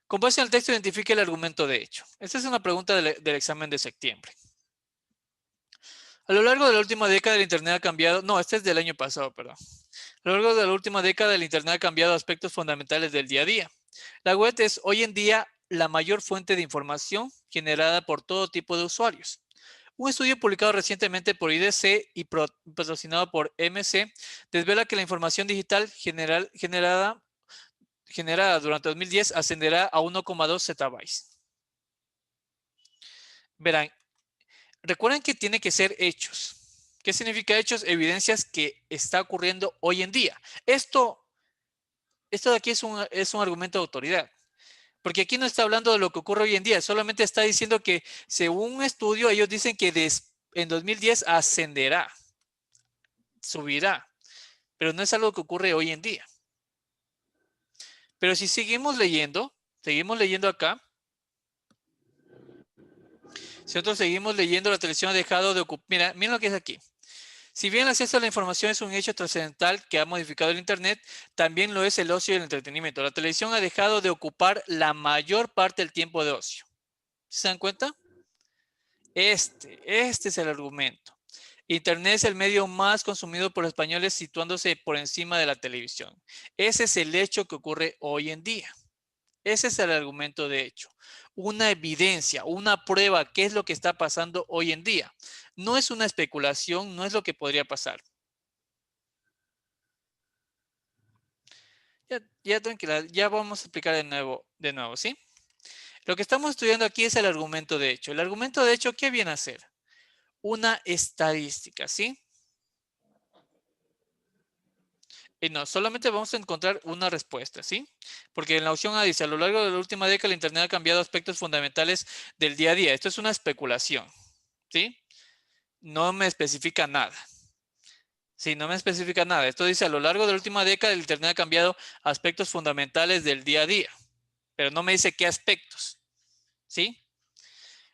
Con base en el texto, identifique el argumento de hecho. Esta es una pregunta del examen de septiembre. A lo largo de la última década el Internet ha cambiado... No, este es del año pasado, perdón. A lo largo de la última década el Internet ha cambiado aspectos fundamentales del día a día. La web es hoy en día la mayor fuente de información generada por todo tipo de usuarios. Un estudio publicado recientemente por IDC y patrocinado por MC desvela que la información digital generada durante 2010 ascenderá a 1,2 zettabytes. Verán, recuerden que tiene que ser hechos. ¿Qué significa hechos? Evidencias que está ocurriendo hoy en día. Esto de aquí es un argumento de autoridad. Porque aquí no está hablando de lo que ocurre hoy en día. Solamente está diciendo que según un estudio, ellos dicen que en 2010 ascenderá, subirá. Pero no es algo que ocurre hoy en día. Pero si seguimos leyendo acá. Si nosotros seguimos leyendo, la televisión ha dejado de ocupar. Mira lo que es aquí. Si bien el acceso a la información es un hecho trascendental que ha modificado el Internet, también lo es el ocio y el entretenimiento. La televisión ha dejado de ocupar la mayor parte del tiempo de ocio. ¿Se dan cuenta? Este es el argumento. Internet es el medio más consumido por los españoles, situándose por encima de la televisión. Ese es el hecho que ocurre hoy en día. Ese es el argumento de hecho. Una evidencia, una prueba, qué es lo que está pasando hoy en día. No es una especulación, no es lo que podría pasar. Ya tranquila, ya vamos a explicar de nuevo, ¿sí? Lo que estamos estudiando aquí es el argumento de hecho. El argumento de hecho, ¿qué viene a ser? Una estadística, ¿sí? Y no, solamente vamos a encontrar una respuesta, ¿sí? Porque en la opción A dice, a lo largo de la última década el Internet ha cambiado aspectos fundamentales del día a día. Esto es una especulación, ¿sí? No me especifica nada. Sí, no me especifica nada. Esto dice, a lo largo de la última década el Internet ha cambiado aspectos fundamentales del día a día. Pero no me dice qué aspectos, ¿sí?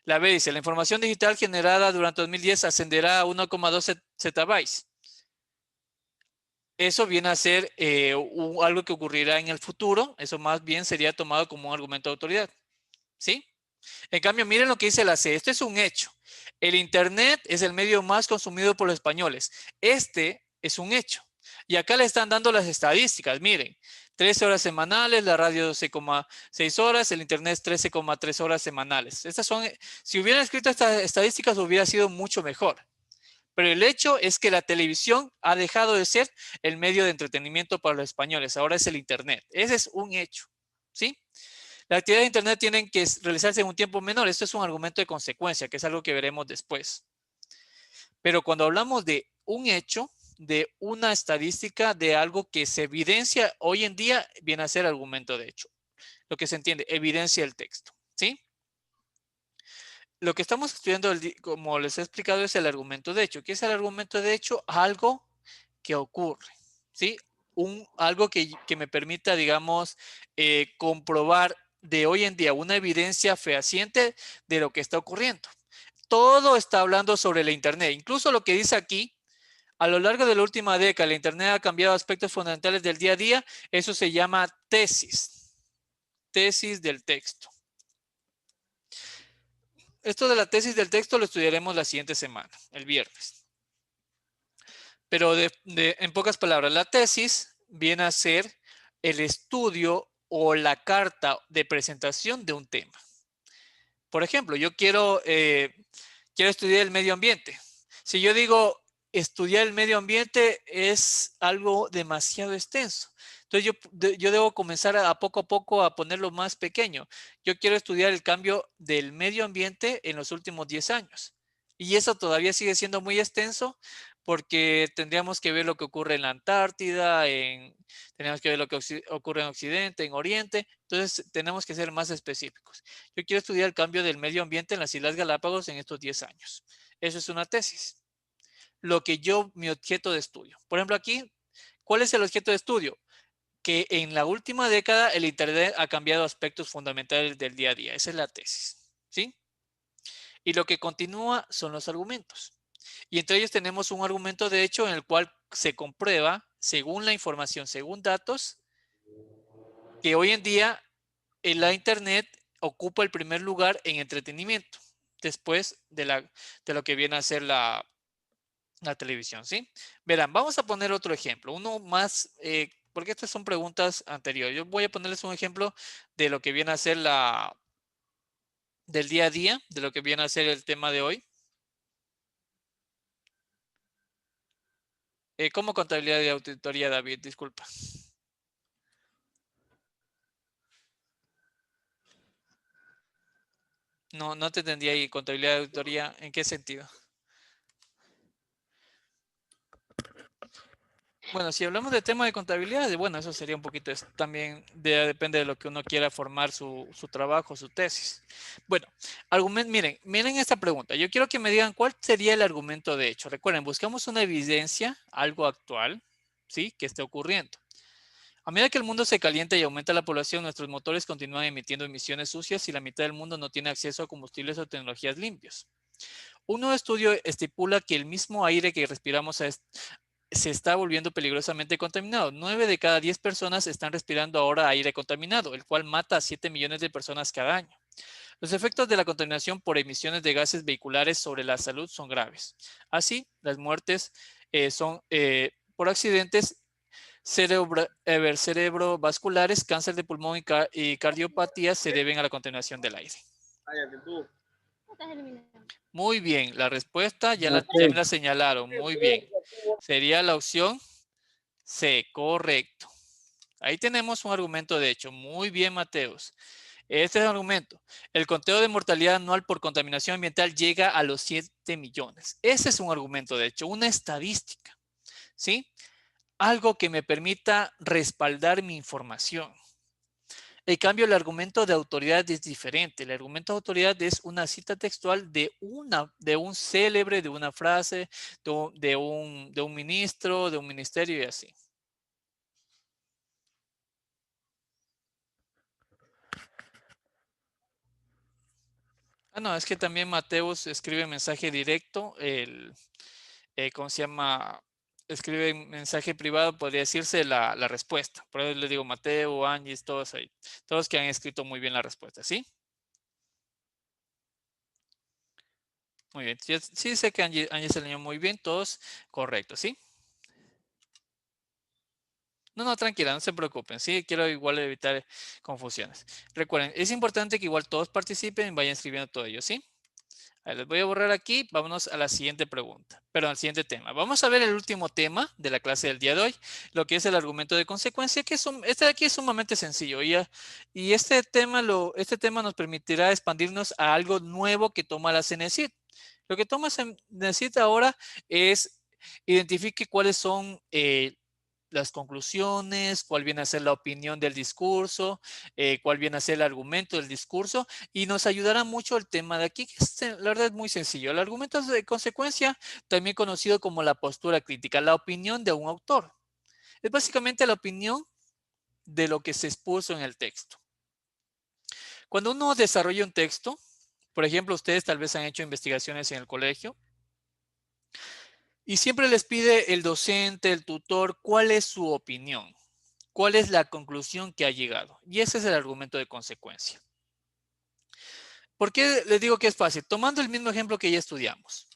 La B dice, la información digital generada durante 2010 ascenderá a 1,2 zettabytes. Eso viene a ser algo que ocurrirá en el futuro. Eso más bien sería tomado como un argumento de autoridad. ¿Sí? En cambio, miren lo que dice la C. Esto es un hecho. El Internet es el medio más consumido por los españoles. Este es un hecho. Y acá le están dando las estadísticas. Miren, 13 horas semanales, la radio 12,6 horas, el Internet 13,3 horas semanales. Estas son, si hubieran escrito estas estadísticas, hubiera sido mucho mejor. Pero el hecho es que la televisión ha dejado de ser el medio de entretenimiento para los españoles. Ahora es el Internet. Ese es un hecho, ¿sí? La actividad de Internet tiene que realizarse en un tiempo menor. Esto es un argumento de consecuencia, que es algo que veremos después. Pero cuando hablamos de un hecho, de una estadística, de algo que se evidencia hoy en día, viene a ser argumento de hecho. Lo que se entiende, evidencia el texto, ¿sí? Lo que estamos estudiando, como les he explicado, es el argumento de hecho. ¿Qué es el argumento de hecho? Algo que ocurre, ¿sí? Algo que me permita, digamos, comprobar de hoy en día una evidencia fehaciente de lo que está ocurriendo. Todo está hablando sobre la Internet. Incluso lo que dice aquí, a lo largo de la última década, la Internet ha cambiado aspectos fundamentales del día a día. Eso se llama tesis. Tesis del texto. Esto de la tesis del texto lo estudiaremos la siguiente semana, el viernes. Pero en pocas palabras, la tesis viene a ser el estudio o la carta de presentación de un tema. Por ejemplo, yo quiero estudiar el medio ambiente. Si yo digo estudiar el medio ambiente es algo demasiado extenso. Entonces yo debo comenzar a poco a ponerlo más pequeño. Yo quiero estudiar el cambio del medio ambiente en los últimos 10 años. Y eso todavía sigue siendo muy extenso porque tendríamos que ver lo que ocurre en la Antártida, tenemos que ver lo que ocurre en Occidente, en Oriente. Entonces tenemos que ser más específicos. Yo quiero estudiar el cambio del medio ambiente en las Islas Galápagos en estos 10 años. Eso es una tesis. Mi objeto de estudio. Por ejemplo, aquí, ¿cuál es el objeto de estudio? Que en la última década el Internet ha cambiado aspectos fundamentales del día a día. Esa es la tesis, ¿sí? Y lo que continúa son los argumentos. Y entre ellos tenemos un argumento de hecho en el cual se comprueba, según la información, según datos, que hoy en día la Internet ocupa el primer lugar en entretenimiento, después de lo que viene a ser la televisión, ¿sí? Verán, vamos a poner otro ejemplo, uno más, porque estas son preguntas anteriores. Yo voy a ponerles un ejemplo de lo que viene a ser del día a día, de lo que viene a ser el tema de hoy. ¿Cómo contabilidad y auditoría, David? Disculpa. No te entendí ahí, contabilidad y auditoría, ¿en qué sentido? Bueno, si hablamos de tema de contabilidad, bueno, eso sería un poquito también, depende de lo que uno quiera formar su trabajo, su tesis. Bueno, miren esta pregunta. Yo quiero que me digan cuál sería el argumento de hecho. Recuerden, buscamos una evidencia, algo actual, ¿sí? Que esté ocurriendo. A medida que el mundo se calienta y aumenta la población, nuestros motores continúan emitiendo emisiones sucias y la mitad del mundo no tiene acceso a combustibles o tecnologías limpios. Un nuevo estudio estipula que el mismo aire que respiramos se está volviendo peligrosamente contaminado. 9 de cada 10 personas están respirando ahora aire contaminado, el cual mata a 7 millones de personas cada año. Los efectos de la contaminación por emisiones de gases vehiculares sobre la salud son graves. Así, las muertes son por accidentes cerebrovasculares, cáncer de pulmón y cardiopatías se deben a la contaminación del aire. Muy bien, la respuesta ya me la señalaron. Muy bien. Sería la opción C, correcto. Ahí tenemos un argumento de hecho. Muy bien, Mateus. Este es el argumento. El conteo de mortalidad anual por contaminación ambiental llega a los 7 millones. Ese es un argumento de hecho, una estadística. ¿Sí? Algo que me permita respaldar mi información. En cambio, el argumento de autoridad es diferente. El argumento de autoridad es una cita textual de un célebre, de una frase, de un ministro, de un ministerio y así. No, es que también Mateus escribe mensaje directo, ¿cómo se llama? Escribe mensaje privado, podría decirse la respuesta. Por eso le digo Mateo, Ángel, todos ahí. Todos que han escrito muy bien la respuesta, ¿sí? Muy bien. Sí sé que Ángel se leyó muy bien, todos correctos, ¿sí? No, tranquila, no se preocupen, sí, quiero igual evitar confusiones. Recuerden, es importante que igual todos participen y vayan escribiendo todo ello, ¿sí? A ver, les voy a borrar aquí, vámonos a la siguiente pregunta, perdón, al siguiente tema. Vamos a ver el último tema de la clase del día de hoy, lo que es el argumento de consecuencia, que este de aquí es sumamente sencillo, y este tema nos permitirá expandirnos a algo nuevo que toma la CENESID. Lo que toma CENESID ahora es identifique cuáles son las conclusiones, cuál viene a ser la opinión del discurso, cuál viene a ser el argumento del discurso, y nos ayudará mucho el tema de aquí, que la verdad es muy sencillo. El argumento de consecuencia, también conocido como la postura crítica, la opinión de un autor. Es básicamente la opinión de lo que se expuso en el texto. Cuando uno desarrolla un texto, por ejemplo, ustedes tal vez han hecho investigaciones en el colegio, y siempre les pide el docente, el tutor, cuál es su opinión. ¿Cuál es la conclusión que ha llegado? Y ese es el argumento de consecuencia. ¿Por qué les digo que es fácil? Tomando el mismo ejemplo que ya estudiamos.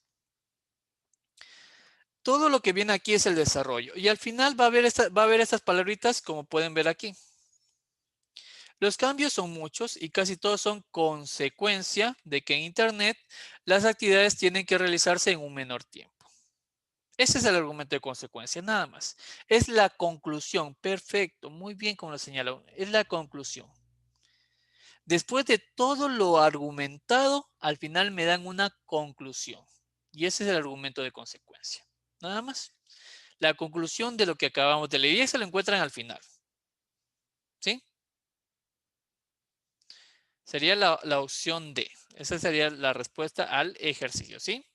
Todo lo que viene aquí es el desarrollo. Y al final va a haber estas palabritas como pueden ver aquí. Los cambios son muchos y casi todos son consecuencia de que en Internet las actividades tienen que realizarse en un menor tiempo. Ese es el argumento de consecuencia, nada más. Es la conclusión. Perfecto, muy bien como lo señaló. Es la conclusión. Después de todo lo argumentado, al final me dan una conclusión. Y ese es el argumento de consecuencia. Nada más. La conclusión de lo que acabamos de leer. Y se lo encuentran al final. ¿Sí? Sería la opción D. Esa sería la respuesta al ejercicio. ¿Sí?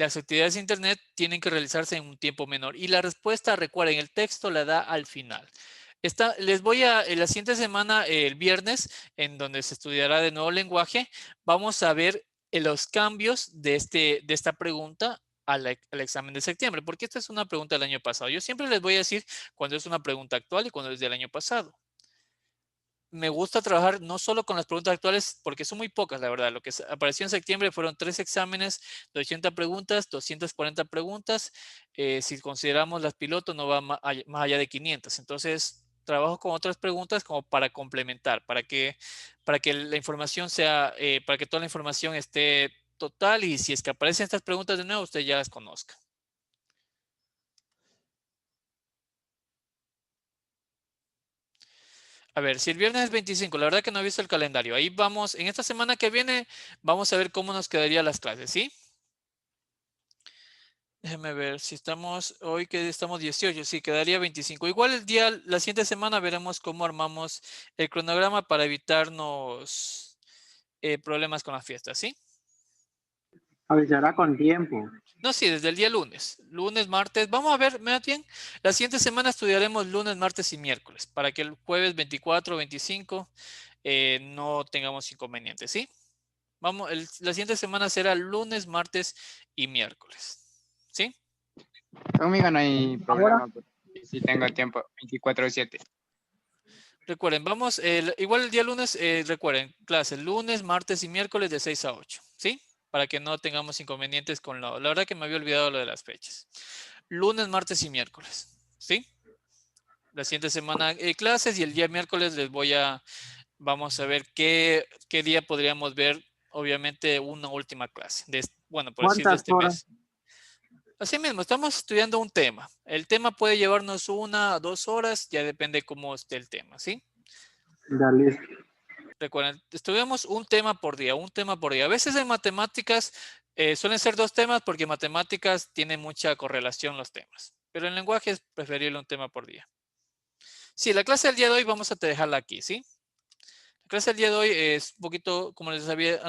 las actividades de internet tienen que realizarse en un tiempo menor. Y la respuesta, recuerden, el texto la da al final. Les voy a, la siguiente semana, el viernes, en donde se estudiará de nuevo lenguaje, vamos a ver los cambios de esta pregunta al examen de septiembre, porque esta es una pregunta del año pasado. Yo siempre les voy a decir cuando es una pregunta actual y cuando es del año pasado. Me gusta trabajar no solo con las preguntas actuales, porque son muy pocas, la verdad. Lo que apareció en septiembre fueron 3 exámenes, 200 preguntas, 240 preguntas. Si consideramos las pilotos, no va más allá de 500. Entonces, trabajo con otras preguntas como para complementar, para que la información sea, para que toda la información esté total, y si es que aparecen estas preguntas de nuevo, usted ya las conozca. A ver, si el viernes es 25, la verdad que no he visto el calendario. Ahí vamos, en esta semana que viene, vamos a ver cómo nos quedarían las clases, ¿sí? Déjeme ver si estamos, hoy que estamos 18, sí, quedaría 25. Igual la siguiente semana veremos cómo armamos el cronograma para evitarnos problemas con las fiestas, ¿sí? Avisará con tiempo. No, sí, desde el día lunes. Lunes, martes. Vamos a ver, ¿me da bien? La siguiente semana estudiaremos lunes, martes y miércoles, para que el jueves 24, 25 no tengamos inconvenientes, ¿sí? Vamos, la siguiente semana será lunes, martes y miércoles, ¿sí? Conmigo no hay problema, porque sí tengo tiempo, 24/7. Recuerden, vamos, igual el día lunes, recuerden, clases lunes, martes y miércoles de 6 a 8, ¿sí? Para que no tengamos inconvenientes con la verdad que me había olvidado lo de las fechas. Lunes, martes y miércoles, ¿sí? La siguiente semana clases, y el día miércoles vamos a ver qué día podríamos ver, obviamente, una última clase. Bueno, por decir de ¿Cuántas este horas? mes. Así mismo, estamos estudiando un tema. El tema puede llevarnos 1 a 2 horas, ya depende cómo esté el tema, ¿sí? Ya listo. Recuerden, estudiamos un tema por día, un tema por día. A veces en matemáticas suelen ser 2 temas, porque en matemáticas tiene mucha correlación los temas. Pero en lenguaje es preferible un tema por día. Sí, la clase del día de hoy vamos a dejarla aquí, ¿sí? La clase del día de hoy es un poquito, como les había